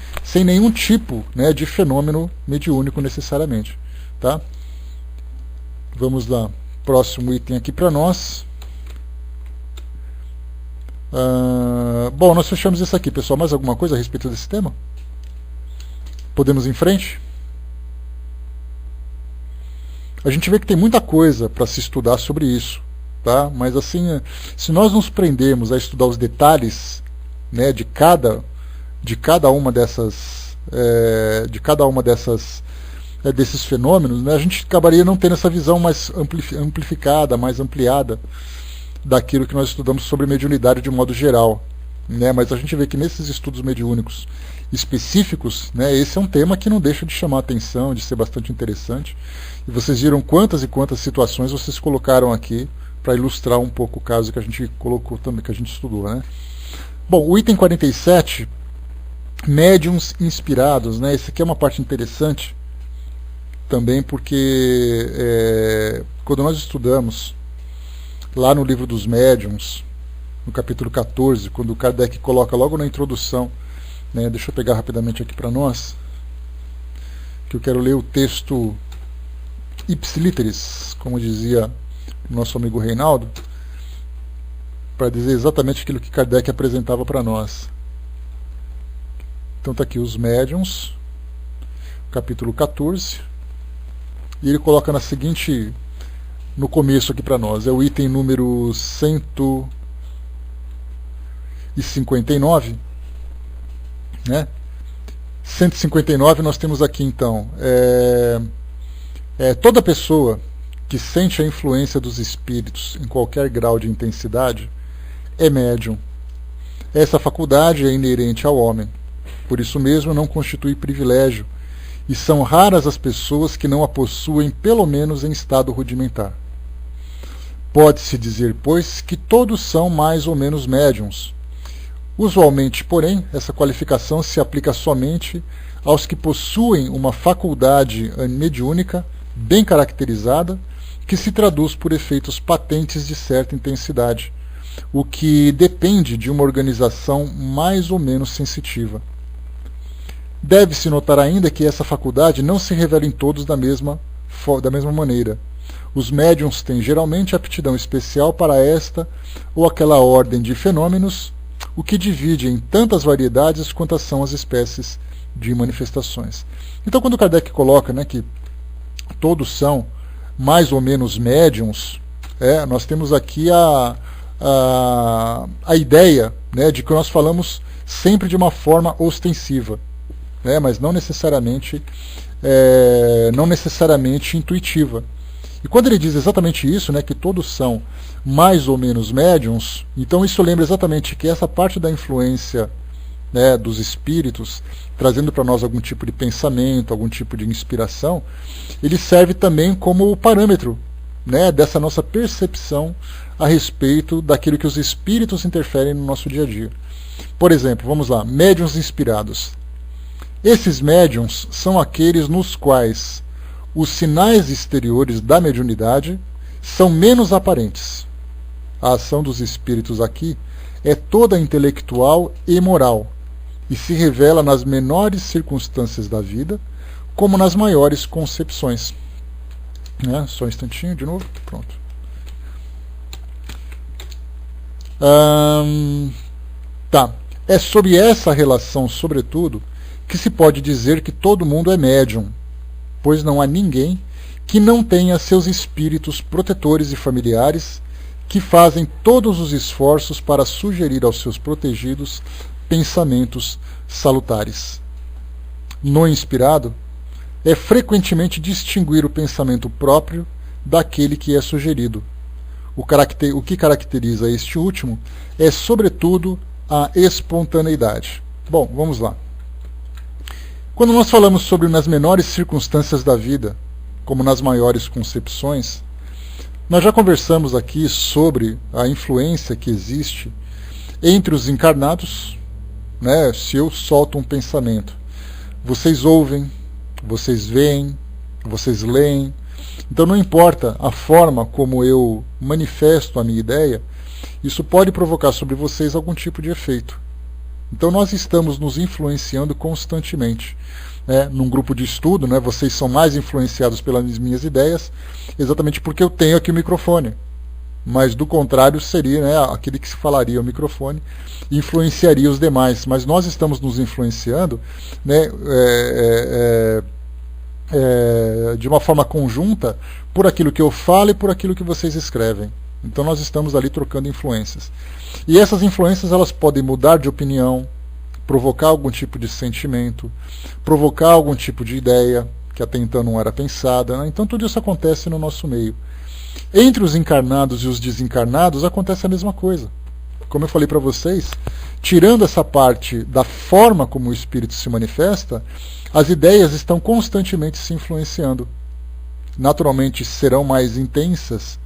nenhum tipo, né, de fenômeno mediúnico necessariamente. Tá? Vamos lá, próximo item aqui para nós. Bom, nós fechamos isso aqui, pessoal. Mais alguma coisa a respeito desse tema? Podemos ir em frente? A gente vê que tem muita coisa para se estudar sobre isso, tá? Mas assim, se nós nos prendermos a estudar os detalhes, né, de cada uma dessas desses fenômenos, né, a gente acabaria não tendo essa visão mais amplificada, mais ampliada daquilo que nós estudamos sobre mediunidade de modo geral, né? Mas a gente vê que nesses estudos mediúnicos específicos, né, esse é um tema que não deixa de chamar a atenção, de ser bastante interessante. E vocês viram quantas e quantas situações vocês colocaram aqui para ilustrar um pouco o caso que a gente colocou também, que a gente estudou, né? Bom, o item 47, médiuns inspirados, né? Esse aqui é uma parte interessante também, porque quando nós estudamos lá no livro dos médiuns, no capítulo 14, quando o Kardec coloca logo na introdução, né, deixa eu pegar rapidamente aqui para nós, que eu quero ler o texto ipsiliteris, como dizia o nosso amigo Reinaldo, para dizer exatamente aquilo que Kardec apresentava para nós. Então está aqui os médiuns, capítulo 14, e ele coloca no começo aqui para nós, é o item número 159, né? 159 nós temos aqui então, toda pessoa que sente a influência dos espíritos em qualquer grau de intensidade é médium. Essa faculdade é inerente ao homem, por isso mesmo não constitui privilégio, e são raras as pessoas que não a possuem pelo menos em estado rudimentar. Pode-se dizer, pois, que todos são mais ou menos médiuns. Usualmente, porém, essa qualificação se aplica somente aos que possuem uma faculdade mediúnica bem caracterizada, que se traduz por efeitos patentes de certa intensidade, o que depende de uma organização mais ou menos sensitiva. Deve-se notar ainda que essa faculdade não se revela em todos da mesma maneira. Os médiuns têm geralmente aptidão especial para esta ou aquela ordem de fenômenos, o que divide em tantas variedades quantas são as espécies de manifestações. Então, quando Kardec coloca, né, que todos são mais ou menos médiuns, nós temos aqui a ideia, né, de que nós falamos sempre de uma forma ostensiva, né, mas não necessariamente intuitiva. E quando ele diz exatamente isso, né, que todos são mais ou menos médiuns, então isso lembra exatamente que essa parte da influência, né, dos espíritos, trazendo para nós algum tipo de pensamento, algum tipo de inspiração, ele serve também como parâmetro, né, dessa nossa percepção a respeito daquilo que os espíritos interferem no nosso dia a dia. Por exemplo, vamos lá, médiuns inspirados. Esses médiuns são aqueles nos quais os sinais exteriores da mediunidade são menos aparentes. A ação dos espíritos aqui é toda intelectual e moral, e se revela nas menores circunstâncias da vida, como nas maiores concepções. Só um instantinho, de novo. Pronto. Tá. É sobre essa relação, sobretudo, que se pode dizer que todo mundo é médium, pois não há ninguém que não tenha seus espíritos protetores e familiares que fazem todos os esforços para sugerir aos seus protegidos pensamentos salutares. No inspirado, é frequentemente distinguir o pensamento próprio daquele que é sugerido. O que caracteriza este último é, sobretudo, a espontaneidade. Bom, vamos lá. Quando nós falamos sobre nas menores circunstâncias da vida, como nas maiores concepções, nós já conversamos aqui sobre a influência que existe entre os encarnados, né? Se eu solto um pensamento, vocês ouvem, vocês veem, vocês leem. Então não importa a forma como eu manifesto a minha ideia, isso pode provocar sobre vocês algum tipo de efeito. Então nós estamos nos influenciando constantemente. Num grupo de estudo, vocês são mais influenciados pelas minhas ideias, exatamente porque eu tenho aqui o microfone. Mas do contrário seria aquele que se falaria ao microfone influenciaria os demais. Mas nós estamos nos influenciando de uma forma conjunta por aquilo que eu falo e por aquilo que vocês escrevem. Então nós estamos ali trocando influências. E essas influências elas podem mudar de opinião, provocar algum tipo de sentimento, provocar algum tipo de ideia que até então não era pensada. Então tudo isso acontece no nosso meio. Entre os encarnados e os desencarnados acontece a mesma coisa. Como eu falei para vocês, tirando essa parte da forma como o espírito se manifesta, as ideias estão constantemente se influenciando. Naturalmente serão mais intensas,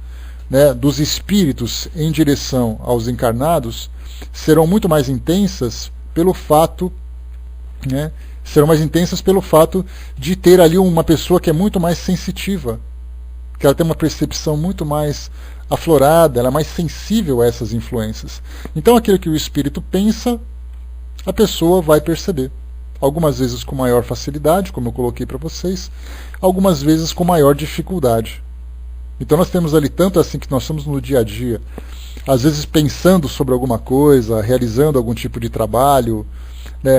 dos espíritos em direção aos encarnados, serão muito mais intensas pelo fato, de ter ali uma pessoa que é muito mais sensitiva, que ela tem uma percepção muito mais aflorada, ela é mais sensível a essas influências. Então aquilo que o espírito pensa, a pessoa vai perceber. Algumas vezes com maior facilidade, como eu coloquei para vocês, algumas vezes com maior dificuldade. Então nós temos ali tanto assim que nós estamos no dia a dia, às vezes pensando sobre alguma coisa, realizando algum tipo de trabalho,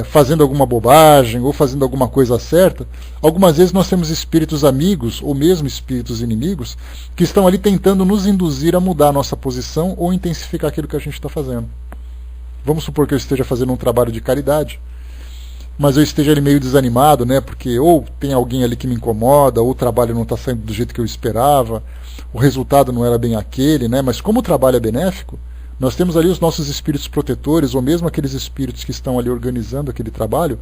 fazendo alguma bobagem ou fazendo alguma coisa certa. Algumas vezes nós temos espíritos amigos ou mesmo espíritos inimigos que estão ali tentando nos induzir a mudar a nossa posição ou intensificar aquilo que a gente está fazendo. Vamos supor que eu esteja fazendo um trabalho de caridade, mas eu esteja ali meio desanimado, porque ou tem alguém ali que me incomoda, ou o trabalho não está saindo do jeito que eu esperava, o resultado não era bem aquele, mas como o trabalho é benéfico, nós temos ali os nossos espíritos protetores, ou mesmo aqueles espíritos que estão ali organizando aquele trabalho,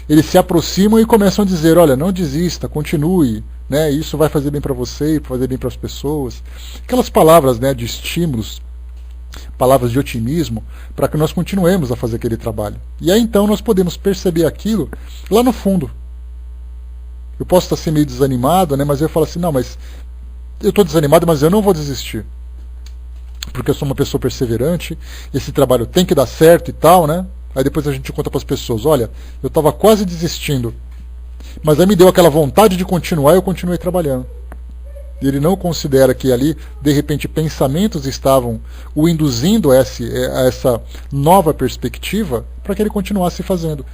eles se aproximam e começam a dizer, olha, não desista, continue, isso vai fazer bem para você, vai fazer bem para as pessoas. Aquelas palavras de estímulos, palavras de otimismo, para que nós continuemos a fazer aquele trabalho. E aí então nós podemos perceber aquilo lá no fundo. Eu posso estar assim meio desanimado, mas eu falo assim, não, mas eu estou desanimado, mas eu não vou desistir. Porque eu sou uma pessoa perseverante, esse trabalho tem que dar certo e tal, Aí depois a gente conta para as pessoas, olha, eu estava quase desistindo, mas aí me deu aquela vontade de continuar e eu continuei trabalhando. Ele não considera que ali, de repente, pensamentos estavam o induzindo a essa nova perspectiva para que ele continuasse fazendo.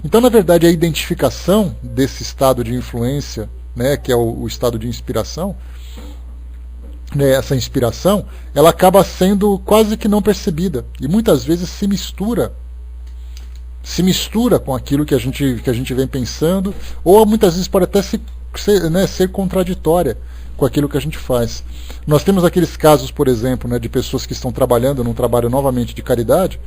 Então, na verdade, a identificação desse estado de influência, que é o estado de inspiração, essa inspiração, ela acaba sendo quase que não percebida e muitas vezes se mistura com aquilo que a gente vem pensando, ou muitas vezes pode até ser contraditória com aquilo que a gente faz. Nós temos aqueles casos, por exemplo, de pessoas que estão trabalhando num trabalho novamente de caridade,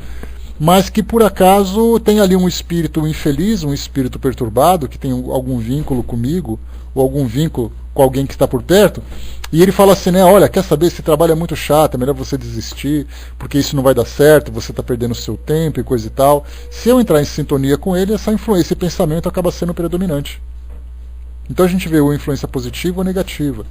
mas que por acaso tem ali um espírito infeliz, um espírito perturbado, que tem algum vínculo comigo, ou algum vínculo com alguém que está por perto, e ele fala assim, né, olha, quer saber, esse trabalho é muito chato, é melhor você desistir, porque isso não vai dar certo, você está perdendo o seu tempo e coisa e tal. Se eu entrar em sintonia com ele, essa influência, esse pensamento acaba sendo predominante. Então a gente vê ou influência positiva ou negativa.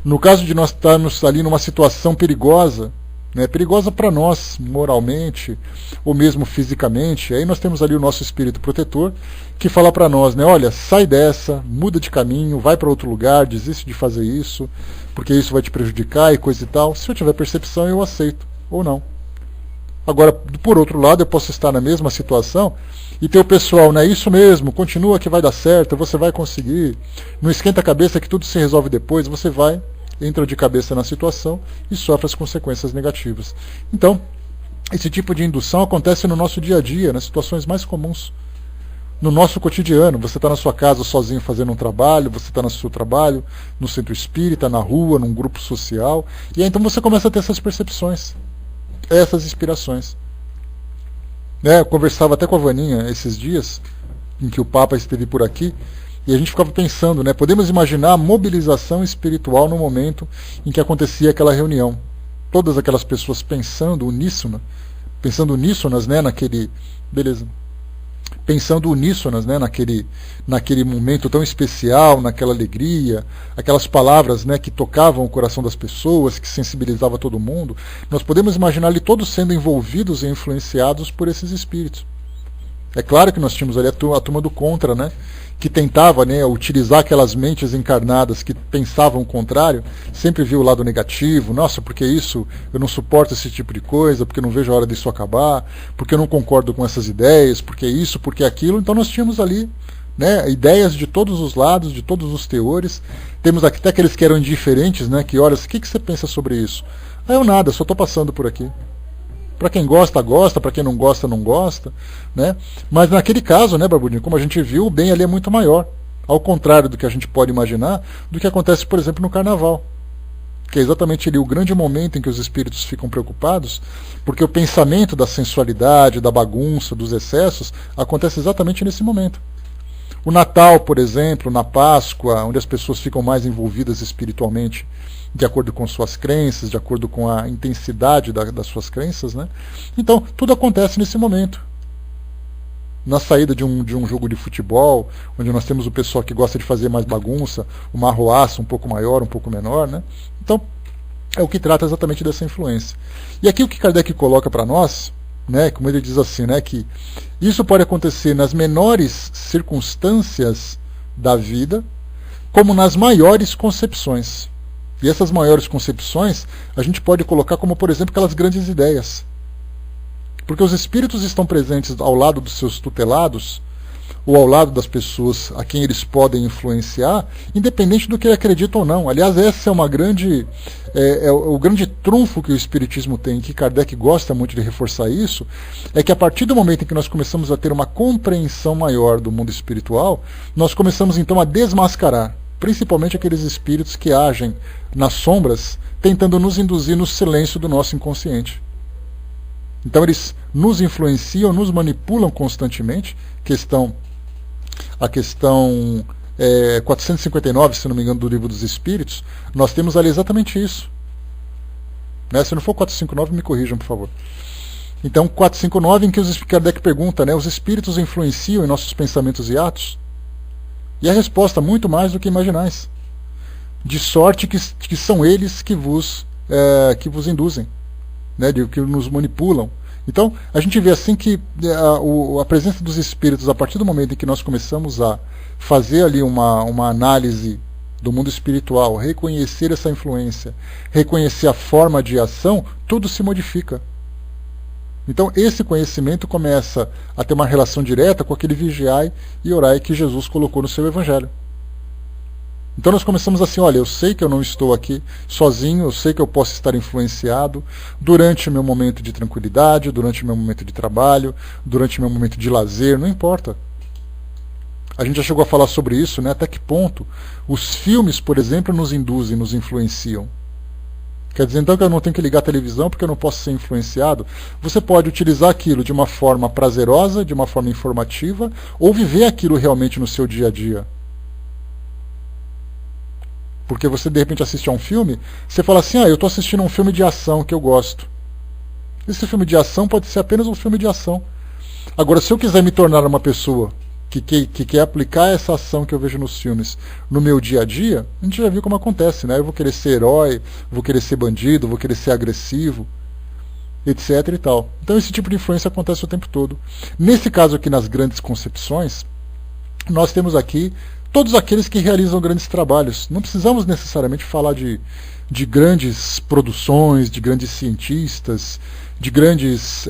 No caso de nós estarmos ali numa situação perigosa, né, perigosa para nós moralmente ou mesmo fisicamente, aí nós temos ali o nosso espírito protetor que fala para nós, né, olha, sai dessa, muda de caminho, vai para outro lugar, desiste de fazer isso, porque isso vai te prejudicar e coisa e tal. Se eu tiver percepção, eu aceito, ou não. Agora, por outro lado, eu posso estar na mesma situação e ter o pessoal, né, isso mesmo, continua que vai dar certo, você vai conseguir, não esquenta a cabeça que tudo se resolve depois, você vai, entra de cabeça na situação e sofre as consequências negativas. Então, esse tipo de indução acontece no nosso dia a dia, nas situações mais comuns. No nosso cotidiano, você está na sua casa sozinho fazendo um trabalho, você está no seu trabalho, no centro espírita, na rua, num grupo social, e aí então você começa a ter essas percepções, essas inspirações. Eu conversava até com a Vaninha esses dias, em que o Papa esteve por aqui, e a gente ficava pensando, né, podemos imaginar a mobilização espiritual no momento em que acontecia aquela reunião. Todas aquelas pessoas pensando uníssonas, né, naquele... Beleza. Pensando uníssonas, né, naquele momento tão especial, naquela alegria, aquelas palavras, né, que tocavam o coração das pessoas, que sensibilizavam todo mundo. Nós podemos imaginar ali todos sendo envolvidos e influenciados por esses espíritos. É claro que nós tínhamos ali a turma do contra, né, que tentava, né, utilizar aquelas mentes encarnadas que pensavam o contrário, sempre viu o lado negativo, nossa, porque isso, eu não suporto esse tipo de coisa, porque eu não vejo a hora disso acabar, porque eu não concordo com essas ideias, porque isso, porque aquilo. Então nós tínhamos ali, né, ideias de todos os lados, de todos os teores. Temos até aqueles que eram indiferentes, né, que olha, o que você pensa sobre isso? Eu nada, só estou passando por aqui. Para quem gosta, gosta, para quem não gosta, não gosta, né? Mas naquele caso, né, Barbudinho, como a gente viu, o bem ali é muito maior, ao contrário do que a gente pode imaginar, do que acontece, por exemplo, no Carnaval, que é exatamente ali o grande momento em que os espíritos ficam preocupados, porque o pensamento da sensualidade, da bagunça, dos excessos, acontece exatamente nesse momento. O Natal, por exemplo, na Páscoa, onde as pessoas ficam mais envolvidas espiritualmente, de acordo com suas crenças, de acordo com a intensidade das suas crenças, né? Então, tudo acontece nesse momento. Na saída de um jogo de futebol, onde nós temos o pessoal que gosta de fazer mais bagunça, uma arruaça um pouco maior, um pouco menor, né? Então, é o que trata exatamente dessa influência. E aqui o que Kardec coloca para nós, né, como ele diz assim, né, que isso pode acontecer nas menores circunstâncias da vida, como nas maiores concepções. E essas maiores concepções a gente pode colocar como, por exemplo, aquelas grandes ideias. Porque os espíritos estão presentes ao lado dos seus tutelados, ou ao lado das pessoas a quem eles podem influenciar, independente do que ele acredita ou não. Aliás, essa é uma grande, o grande trunfo que o Espiritismo tem, que Kardec gosta muito de reforçar isso, é que a partir do momento em que nós começamos a ter uma compreensão maior do mundo espiritual, nós começamos então a desmascarar, principalmente aqueles espíritos que agem nas sombras, tentando nos induzir no silêncio do nosso inconsciente. Então eles nos influenciam, nos manipulam constantemente. A questão 459, se não me engano, do Livro dos Espíritos, nós temos ali exatamente isso. Né? Se não for 459, me corrijam, por favor. Então, 459, em que Kardec pergunta, né, os espíritos influenciam em nossos pensamentos e atos? E a resposta, muito mais do que imaginais. De sorte que são eles que vos induzem, né, que nos manipulam. Então, a gente vê assim que a presença dos espíritos, a partir do momento em que nós começamos a fazer ali uma análise do mundo espiritual, reconhecer essa influência, reconhecer a forma de ação, tudo se modifica. Então, esse conhecimento começa a ter uma relação direta com aquele vigiai e orai que Jesus colocou no seu Evangelho. Então nós começamos assim, olha, eu sei que eu não estou aqui sozinho, eu sei que eu posso estar influenciado durante o meu momento de tranquilidade, durante o meu momento de trabalho, durante o meu momento de lazer, não importa. A gente já chegou a falar sobre isso, né? Até que ponto os filmes, por exemplo, nos induzem, nos influenciam. Quer dizer, então, que eu não tenho que ligar a televisão porque eu não posso ser influenciado? Você pode utilizar aquilo de uma forma prazerosa, de uma forma informativa, ou viver aquilo realmente no seu dia a dia. Porque você, de repente, assiste a um filme, você fala assim, eu estou assistindo um filme de ação que eu gosto. Esse filme de ação pode ser apenas um filme de ação. Agora, se eu quiser me tornar uma pessoa que quer aplicar essa ação que eu vejo nos filmes no meu dia a dia, a gente já viu como acontece, né? Eu vou querer ser herói, vou querer ser bandido, vou querer ser agressivo, etc. e tal. Então esse tipo de influência acontece o tempo todo. Nesse caso aqui, nas grandes concepções, nós temos aqui todos aqueles que realizam grandes trabalhos. Não precisamos necessariamente falar de grandes produções, de grandes cientistas, de grandes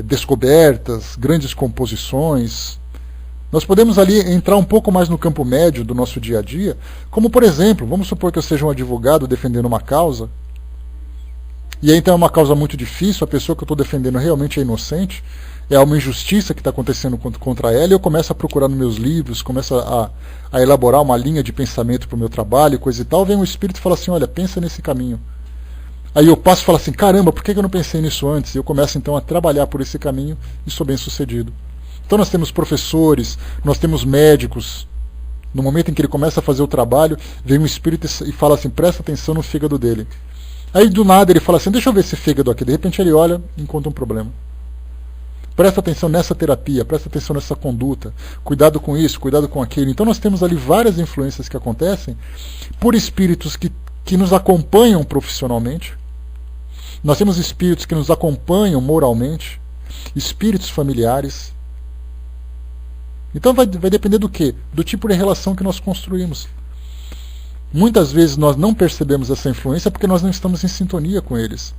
descobertas, grandes composições. Nós podemos ali entrar um pouco mais no campo médio do nosso dia a dia, como por exemplo, vamos supor que eu seja um advogado defendendo uma causa, e aí então é uma causa muito difícil, a pessoa que eu estou defendendo realmente é inocente, é uma injustiça que está acontecendo contra ela, e eu começo a procurar nos meus livros, começo a elaborar uma linha de pensamento para o meu trabalho, coisa e tal, vem um espírito e fala assim, olha, pensa nesse caminho. Aí eu passo e falo assim, caramba, por que eu não pensei nisso antes? E eu começo então a trabalhar por esse caminho e sou bem sucedido. Então nós temos professores, nós temos médicos. No momento em que ele começa a fazer o trabalho, vem um espírito e fala assim, presta atenção no fígado dele. Aí do nada ele fala assim, deixa eu ver esse fígado aqui. De repente ele olha e encontra um problema. Presta atenção nessa terapia, presta atenção nessa conduta. Cuidado com isso, cuidado com aquilo. Então nós temos ali várias influências que acontecem por espíritos que nos acompanham profissionalmente. Nós temos espíritos que nos acompanham moralmente, espíritos familiares. Então vai depender do quê? Do tipo de relação que nós construímos. Muitas vezes nós não percebemos essa influência porque nós não estamos em sintonia com eles.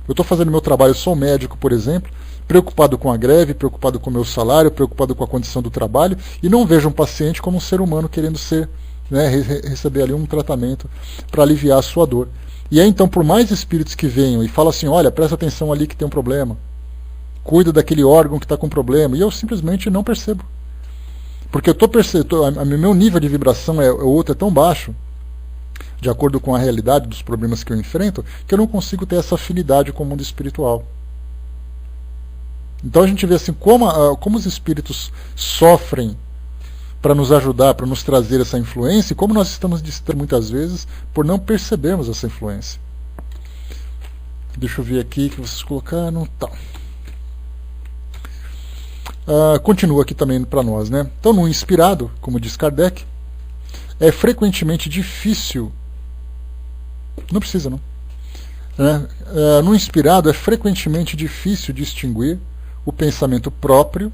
Eu estou fazendo meu trabalho, eu sou médico, por exemplo, preocupado com a greve, preocupado com o meu salário, preocupado com a condição do trabalho, e não vejo um paciente como um ser humano querendo receber ali um tratamento para aliviar a sua dor. E aí então, por mais espíritos que venham e falam assim, olha, presta atenção ali que tem um problema, cuida daquele órgão que está com problema, e eu simplesmente não percebo. Porque eu estou percebendo, meu nível de vibração é outro, é tão baixo, de acordo com a realidade dos problemas que eu enfrento, que eu não consigo ter essa afinidade com o mundo espiritual. Então a gente vê assim, como os espíritos sofrem para nos ajudar, para nos trazer essa influência, e como nós estamos distantes muitas vezes por não percebermos essa influência. Deixa eu ver aqui que vocês colocaram. Tá. Continua aqui também para nós, né? Então, no inspirado, como diz Kardec, é frequentemente difícil. Não precisa, não. No inspirado é frequentemente difícil distinguir o pensamento próprio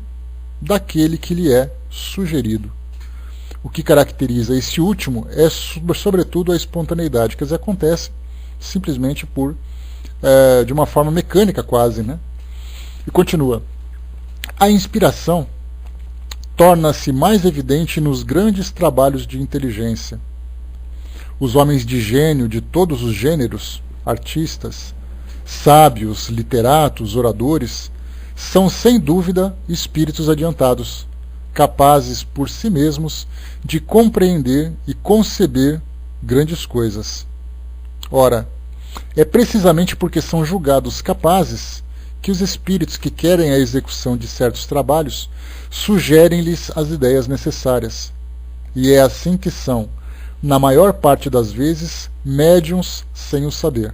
daquele que lhe é sugerido. O que caracteriza esse último é, sobretudo, a espontaneidade, quer dizer, acontece simplesmente de uma forma mecânica quase, né? E continua. A inspiração torna-se mais evidente nos grandes trabalhos de inteligência. Os homens de gênio de todos os gêneros, artistas, sábios, literatos, oradores, são sem dúvida espíritos adiantados, capazes por si mesmos de compreender e conceber grandes coisas. Ora, é precisamente porque são julgados capazes que os espíritos que querem a execução de certos trabalhos sugerem-lhes as ideias necessárias. E é assim que são, na maior parte das vezes, médiuns sem o saber.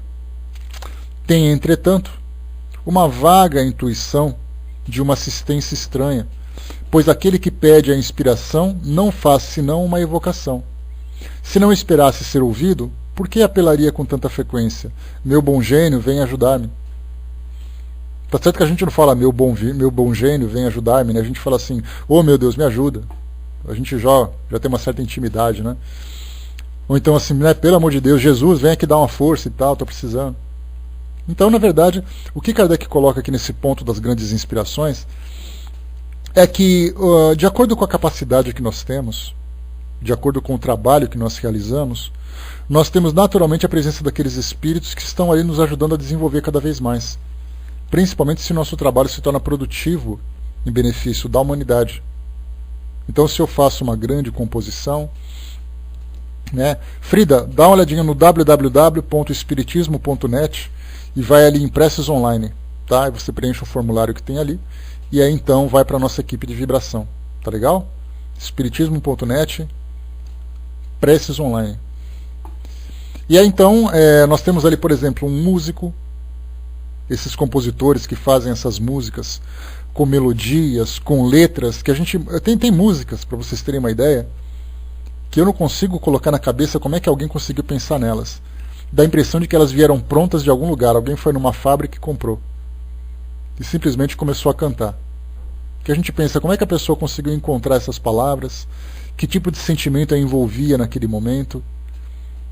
Tem, entretanto, uma vaga intuição de uma assistência estranha, pois aquele que pede a inspiração não faz senão uma evocação. Se não esperasse ser ouvido, por que apelaria com tanta frequência? Meu bom gênio, vem ajudar-me. Tá certo que a gente não fala meu bom gênio, vem ajudar-me, né? A gente fala assim, oh meu Deus, me ajuda. A gente já tem uma certa intimidade, né? Ou então assim, né, pelo amor de Deus, Jesus, vem aqui dar uma força e tal, estou precisando. Então, na verdade, o que Kardec coloca aqui nesse ponto das grandes inspirações é que, de acordo com a capacidade que nós temos, de acordo com o trabalho que nós realizamos, nós temos naturalmente a presença daqueles espíritos que estão ali nos ajudando a desenvolver cada vez mais. Principalmente se nosso trabalho se torna produtivo em benefício da humanidade. Então, se eu faço uma grande composição, né? Frida, dá uma olhadinha no www.espiritismo.net e vai ali em preces online, tá? E você preenche o formulário que tem ali e aí então vai para a nossa equipe de vibração, tá legal? Espiritismo.net, preces online. E aí então nós temos ali, por exemplo, um músico, esses compositores que fazem essas músicas com melodias, com letras, que a gente tem músicas, para vocês terem uma ideia, que eu não consigo colocar na cabeça como é que alguém conseguiu pensar nelas. Dá a impressão de que elas vieram prontas de algum lugar, alguém foi numa fábrica e comprou. E simplesmente começou a cantar. Que a gente pensa, como é que a pessoa conseguiu encontrar essas palavras, que tipo de sentimento a envolvia naquele momento.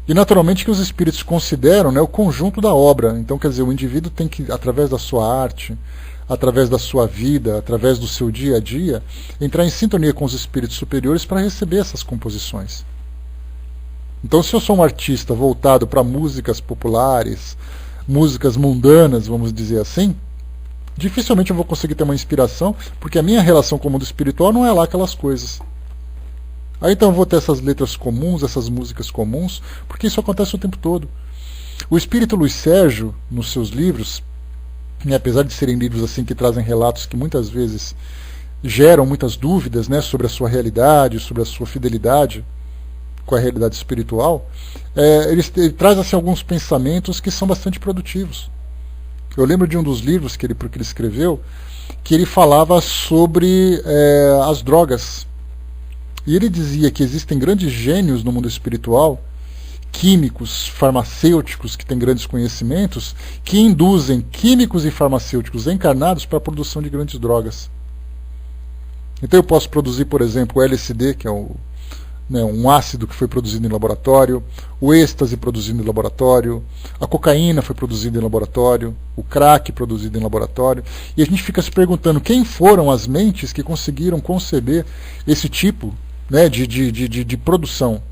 E naturalmente que os espíritos consideram, né, o conjunto da obra. Então, quer dizer, o indivíduo tem que, através da sua arte, através da sua vida, através do seu dia a dia, entrar em sintonia com os espíritos superiores para receber essas composições. Então, se eu sou um artista voltado para músicas populares, músicas mundanas, vamos dizer assim, dificilmente eu vou conseguir ter uma inspiração, porque a minha relação com o mundo espiritual não é lá aquelas coisas. Aí então eu vou ter essas letras comuns, essas músicas comuns, porque isso acontece o tempo todo. O espírito Luiz Sérgio, nos seus livros, e apesar de serem livros assim que trazem relatos que muitas vezes geram muitas dúvidas, né, sobre a sua realidade, sobre a sua fidelidade com a realidade espiritual, ele traz assim, alguns pensamentos que são bastante produtivos. Eu lembro de um dos livros que ele escreveu, que ele falava sobre as drogas. E ele dizia que existem grandes gênios no mundo espiritual, químicos, farmacêuticos, que têm grandes conhecimentos, que induzem químicos e farmacêuticos encarnados para a produção de grandes drogas. Então eu posso produzir, por exemplo, o LSD, que é um ácido que foi produzido em laboratório, o êxtase produzido em laboratório, a cocaína foi produzida em laboratório, o crack produzido em laboratório, e a gente fica se perguntando quem foram as mentes que conseguiram conceber esse tipo, né, de produção,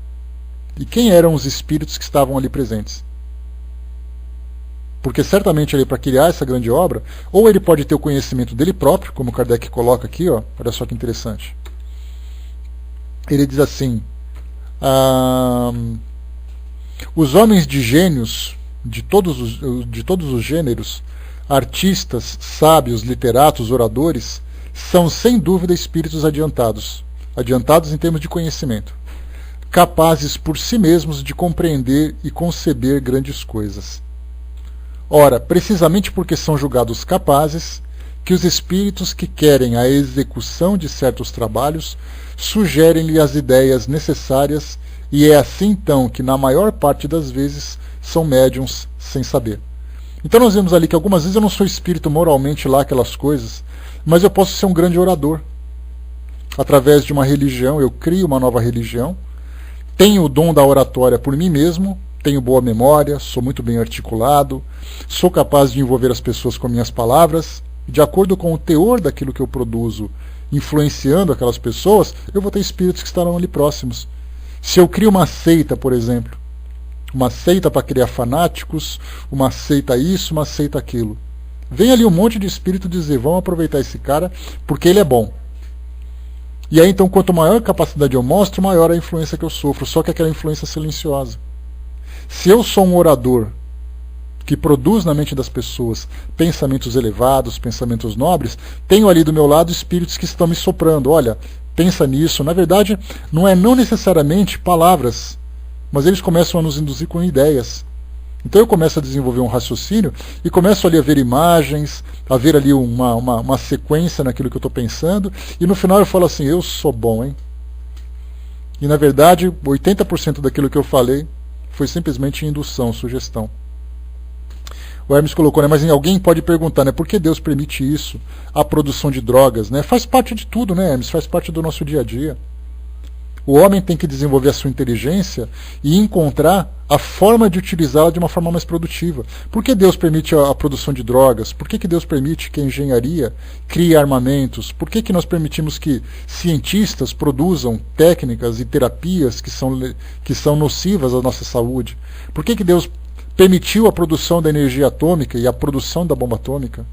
e quem eram os espíritos que estavam ali presentes. Porque certamente ali para criar essa grande obra, ou ele pode ter o conhecimento dele próprio, como Kardec coloca aqui, ó, olha só que interessante. Ele diz assim, os homens de gênios de todos os gêneros, artistas, sábios, literatos, oradores, são sem dúvida espíritos adiantados em termos de conhecimento, capazes por si mesmos de compreender e conceber grandes coisas. Ora, precisamente porque são julgados capazes, que os espíritos que querem a execução de certos trabalhos sugerem-lhe as ideias necessárias, e é assim então que na maior parte das vezes são médiuns sem saber. Então nós vemos ali que algumas vezes eu não sou espírito moralmente lá aquelas coisas, mas eu posso ser um grande orador. Através de uma religião, eu crio uma nova religião, tenho o dom da oratória por mim mesmo, tenho boa memória, sou muito bem articulado, sou capaz de envolver as pessoas com minhas palavras, de acordo com o teor daquilo que eu produzo, influenciando aquelas pessoas, eu vou ter espíritos que estarão ali próximos. Se eu crio uma seita, por exemplo, uma seita para criar fanáticos, uma seita isso, uma seita aquilo, vem ali um monte de espírito dizer, vamos aproveitar esse cara porque ele é bom. E aí então, quanto maior capacidade eu mostro, maior a influência que eu sofro, só que aquela influência silenciosa. Se eu sou um orador que produz na mente das pessoas pensamentos elevados, pensamentos nobres, tenho ali do meu lado espíritos que estão me soprando, olha, pensa nisso. Na verdade, não necessariamente palavras, mas eles começam a nos induzir com ideias. Então eu começo a desenvolver um raciocínio e começo ali a ver imagens, a ver ali uma sequência naquilo que eu estou pensando, e no final eu falo assim, eu sou bom, hein? E na verdade, 80% daquilo que eu falei foi simplesmente indução, sugestão. O Hermes colocou, né, mas alguém pode perguntar, né, por que Deus permite isso, a produção de drogas? Né? Faz parte de tudo, né, Hermes? Faz parte do nosso dia a dia. O homem tem que desenvolver a sua inteligência e encontrar a forma de utilizá-la de uma forma mais produtiva. Por que Deus permite a produção de drogas? Por que Deus permite que a engenharia crie armamentos? Por que nós permitimos que cientistas produzam técnicas e terapias que são nocivas à nossa saúde? Por que Deus permitiu a produção da energia atômica e a produção da bomba atômica?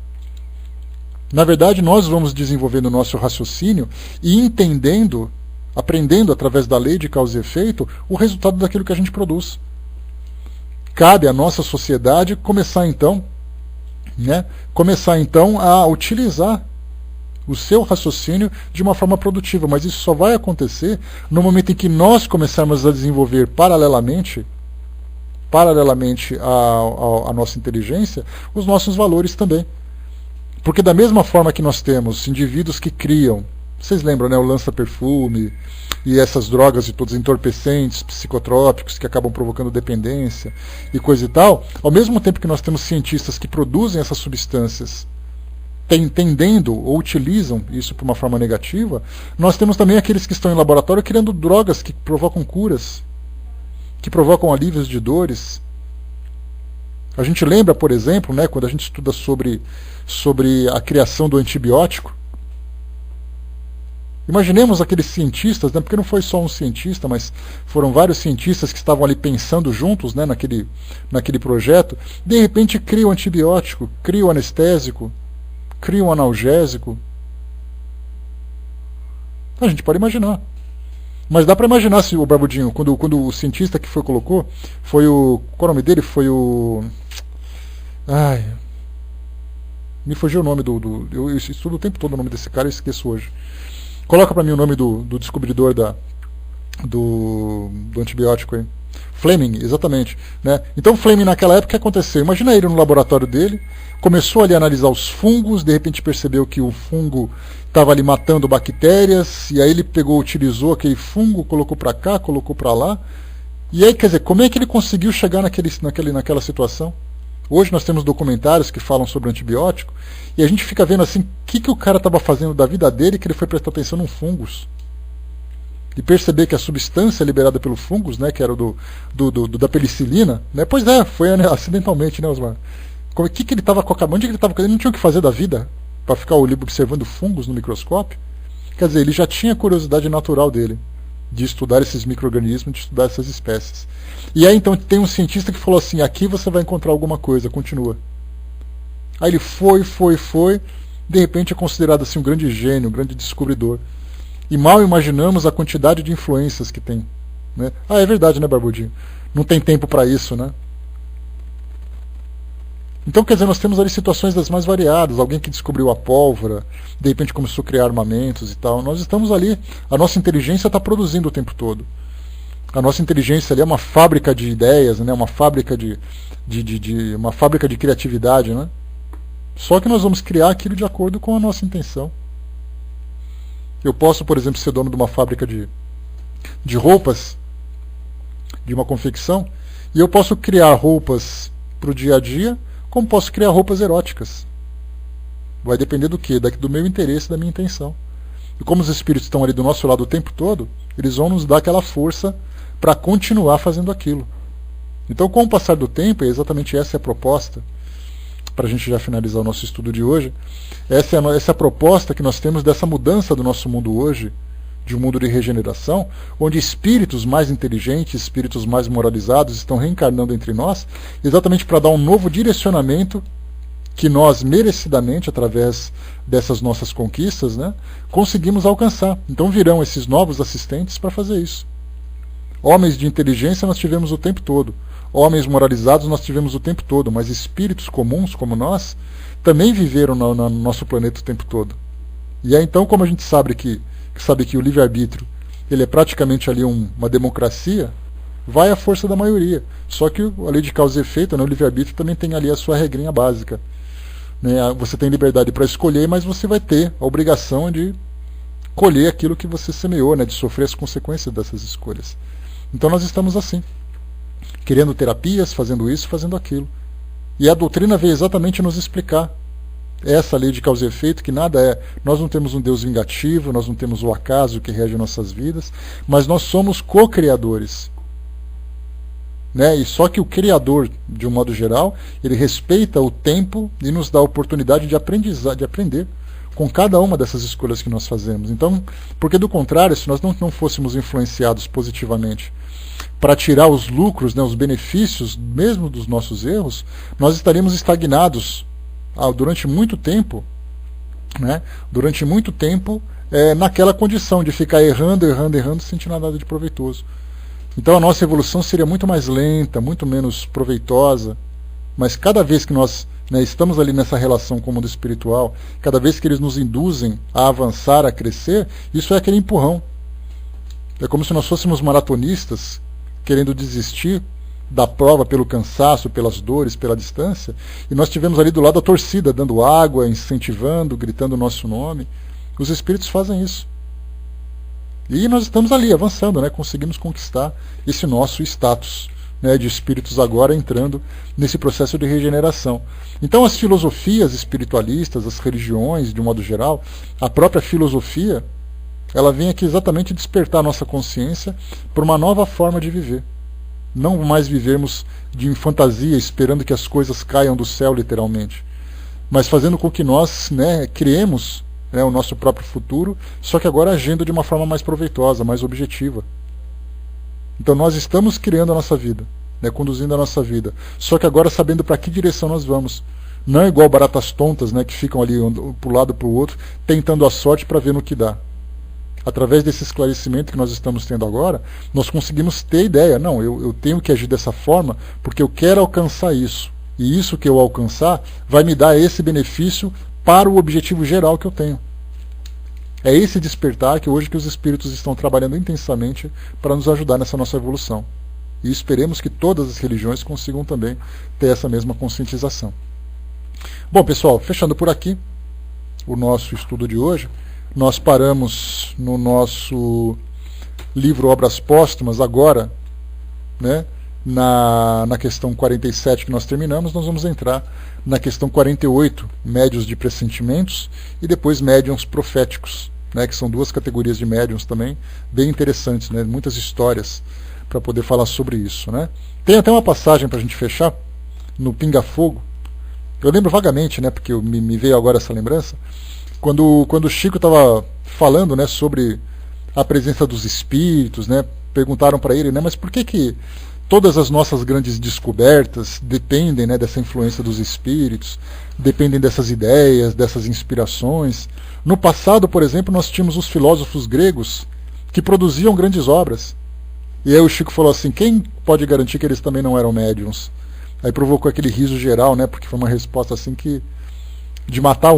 Na verdade, nós vamos desenvolvendo o nosso raciocínio e entendendo aprendendo através da lei de causa e efeito o resultado daquilo que a gente produz. Cabe à nossa sociedade começar então a utilizar o seu raciocínio de uma forma produtiva, mas isso só vai acontecer no momento em que nós começarmos a desenvolver paralelamente à nossa inteligência, os nossos valores também. Porque da mesma forma que nós temos indivíduos que criam, vocês lembram, né, o lança-perfume e essas drogas de todos entorpecentes, psicotrópicos que acabam provocando dependência e coisa e tal, ao mesmo tempo que nós temos cientistas que produzem essas substâncias entendendo ou utilizam isso por uma forma negativa, nós temos também aqueles que estão em laboratório criando drogas que provocam curas, que provocam alívios de dores. A gente lembra, por exemplo, né, quando a gente estuda sobre a criação do antibiótico, imaginemos aqueles cientistas, né, porque não foi só um cientista, mas foram vários cientistas que estavam ali pensando juntos, né, naquele projeto, de repente cria o antibiótico, cria o anestésico, cria um analgésico. A gente pode imaginar. Mas dá para imaginar se o Barbudinho, quando o cientista que colocou, foi o... Qual é o nome dele? Foi o... Ai... Me fugiu o nome eu estudo o tempo todo o nome desse cara e esqueço hoje. Coloca para mim o nome do descobridor do antibiótico aí. Fleming, exatamente. Né? Então Fleming naquela época o que aconteceu? Imagina ele no laboratório dele, começou ali a analisar os fungos, de repente percebeu que o fungo estava ali matando bactérias, e aí ele utilizou aquele fungo, colocou para cá, colocou para lá. E aí, quer dizer, como é que ele conseguiu chegar naquela situação? Hoje nós temos documentários que falam sobre antibiótico, e a gente fica vendo assim, o que o cara estava fazendo da vida dele que ele foi prestar atenção num fungos. E perceber que a substância liberada pelo fungos, né, que era da penicilina, né, pois é, foi acidentalmente, né, Osmar? O que ele estava acabando? Onde ele estava? Ele não tinha o que fazer da vida para ficar observando fungos no microscópio? Quer dizer, ele já tinha a curiosidade natural dele de estudar esses micro-organismos, de estudar essas espécies. E aí então tem um cientista que falou assim, aqui você vai encontrar alguma coisa, continua. Aí ele foi, de repente é considerado assim um grande gênio, um grande descobridor. E mal imaginamos a quantidade de influências que tem. Né? Ah, é verdade, né, Barbudinho? Não tem tempo para isso, né? Então, quer dizer, nós temos ali situações das mais variadas. Alguém que descobriu a pólvora, de repente começou a criar armamentos e tal. Nós estamos ali, a nossa inteligência está produzindo o tempo todo. A nossa inteligência ali é uma fábrica de ideias, né? Uma fábrica uma fábrica de criatividade, né? Só que nós vamos criar aquilo de acordo com a nossa intenção. Eu posso, por exemplo, ser dono de uma fábrica de roupas, de uma confecção, e eu posso criar roupas para o dia a dia, como posso criar roupas eróticas. Vai depender do quê? Do meu interesse, da minha intenção. E como os espíritos estão ali do nosso lado o tempo todo, eles vão nos dar aquela força para continuar fazendo aquilo. Então, com o passar do tempo, e exatamente essa é a proposta, para a gente já finalizar o nosso estudo de hoje, essa é a proposta que nós temos dessa mudança do nosso mundo hoje, de um mundo de regeneração, onde espíritos mais inteligentes, espíritos mais moralizados estão reencarnando entre nós, exatamente para dar um novo direcionamento que nós, merecidamente, através dessas nossas conquistas, né, conseguimos alcançar. Então virão esses novos assistentes para fazer isso. Homens de inteligência nós tivemos o tempo todo. Homens moralizados nós tivemos o tempo todo, mas espíritos comuns como nós também viveram no nosso planeta o tempo todo. E aí então, como a gente sabe que o livre-arbítrio ele é praticamente ali uma democracia, vai à força da maioria. Só que a lei de causa e efeito, né, o livre-arbítrio também tem ali a sua regrinha básica. Né? Você tem liberdade para escolher, mas você vai ter a obrigação de colher aquilo que você semeou, né, de sofrer as consequências dessas escolhas. Então nós estamos assim, querendo terapias, fazendo isso, fazendo aquilo. E a doutrina veio exatamente nos explicar essa lei de causa e efeito, que nada é. Nós não temos um Deus vingativo, nós não temos o acaso que rege nossas vidas, mas nós somos co-criadores. Né? E só que o Criador, de um modo geral, ele respeita o tempo e nos dá a oportunidade de aprender com cada uma dessas escolhas que nós fazemos. Então, porque do contrário, se nós não fôssemos influenciados positivamente para tirar os lucros, né, os benefícios mesmo dos nossos erros, nós estaríamos estagnados durante muito tempo, né, naquela condição de ficar errando, sem tirar nada de proveitoso. Então a nossa evolução seria muito mais lenta, muito menos proveitosa, mas cada vez que nós estamos ali nessa relação com o mundo espiritual, cada vez que eles nos induzem a avançar, a crescer, isso é aquele empurrão. É como se nós fôssemos maratonistas querendo desistir da prova pelo cansaço, pelas dores, pela distância, e nós tivemos ali do lado a torcida, dando água, incentivando, gritando o nosso nome. Os espíritos fazem isso. E nós estamos ali, avançando, conseguimos conquistar esse nosso status de espíritos agora entrando nesse processo de regeneração. Então as filosofias espiritualistas, as religiões, de um modo geral, a própria filosofia, ela vem aqui exatamente despertar a nossa consciência para uma nova forma de viver. Não mais vivermos de fantasia, esperando que as coisas caiam do céu, literalmente, mas fazendo com que nós criemos o nosso próprio futuro, só que agora agindo de uma forma mais proveitosa, mais objetiva. Então nós estamos criando a nossa vida, conduzindo a nossa vida, só que agora sabendo para que direção nós vamos. Não é igual baratas tontas que ficam ali para um lado para o outro, tentando a sorte para ver no que dá. Através desse esclarecimento que nós estamos tendo agora, nós conseguimos ter ideia. Não, eu tenho que agir dessa forma porque eu quero alcançar isso. E isso que eu alcançar vai me dar esse benefício para o objetivo geral que eu tenho. É esse despertar que hoje que os espíritos estão trabalhando intensamente para nos ajudar nessa nossa evolução. E esperemos que todas as religiões consigam também ter essa mesma conscientização. Bom, pessoal, fechando por aqui o nosso estudo de hoje, nós paramos no nosso livro Obras Póstumas agora, na questão 47 que nós terminamos. Nós vamos entrar na questão 48, médiuns de pressentimentos, e depois médiuns proféticos, que são duas categorias de médiuns também, bem interessantes, muitas histórias para poder falar sobre isso. Tem até uma passagem para a gente fechar, no Pinga Fogo. Eu lembro vagamente, porque me veio agora essa lembrança, quando o Chico estava falando sobre a presença dos espíritos, perguntaram para ele, mas por que todas as nossas grandes descobertas dependem dessa influência dos espíritos, dependem dessas ideias, dessas inspirações? No passado, por exemplo, nós tínhamos os filósofos gregos que produziam grandes obras. E aí o Chico falou assim, quem pode garantir que eles também não eram médiums? Aí provocou aquele riso geral, porque foi uma resposta assim que de matar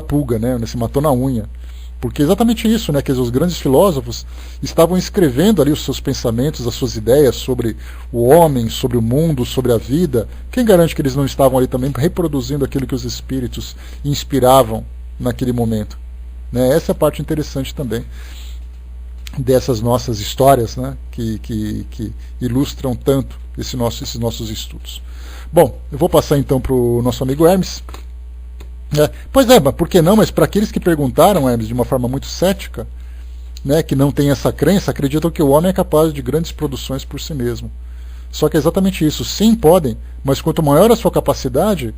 pulga, se matou na unha. Porque exatamente isso, quer dizer, os grandes filósofos estavam escrevendo ali os seus pensamentos, as suas ideias sobre o homem, sobre o mundo, sobre a vida. Quem garante que eles não estavam ali também reproduzindo aquilo que os espíritos inspiravam naquele momento? Essa é a parte interessante também dessas nossas histórias, que ilustram tanto esses nossos estudos. Bom, eu vou passar então para o nosso amigo Hermes. Pois é, mas por que não? Mas para aqueles que perguntaram, Hermes, de uma forma muito cética, que não tem essa crença, acreditam que o homem é capaz de grandes produções por si mesmo. Só que é exatamente isso. Sim, podem, mas quanto maior a sua capacidade,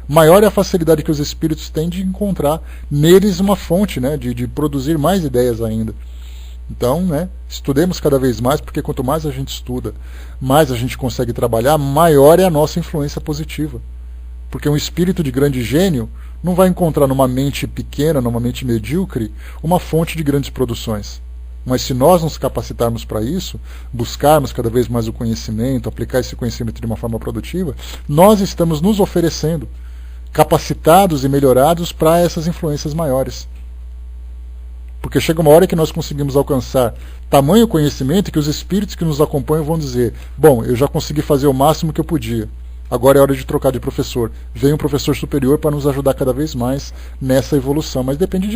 maior é a facilidade que os espíritos têm de encontrar neles uma fonte, de produzir mais ideias ainda. Então, estudemos cada vez mais, porque quanto mais a gente estuda, mais a gente consegue trabalhar, maior é a nossa influência positiva. Porque um espírito de grande gênio não vai encontrar numa mente pequena, numa mente medíocre, uma fonte de grandes produções. Mas se nós nos capacitarmos para isso, buscarmos cada vez mais o conhecimento, aplicar esse conhecimento de uma forma produtiva, nós estamos nos oferecendo, capacitados e melhorados para essas influências maiores. Porque chega uma hora que nós conseguimos alcançar tamanho conhecimento que os espíritos que nos acompanham vão dizer, bom, eu já consegui fazer o máximo que eu podia. Agora é hora de trocar de professor. Vem um professor superior para nos ajudar cada vez mais nessa evolução. Mas depende de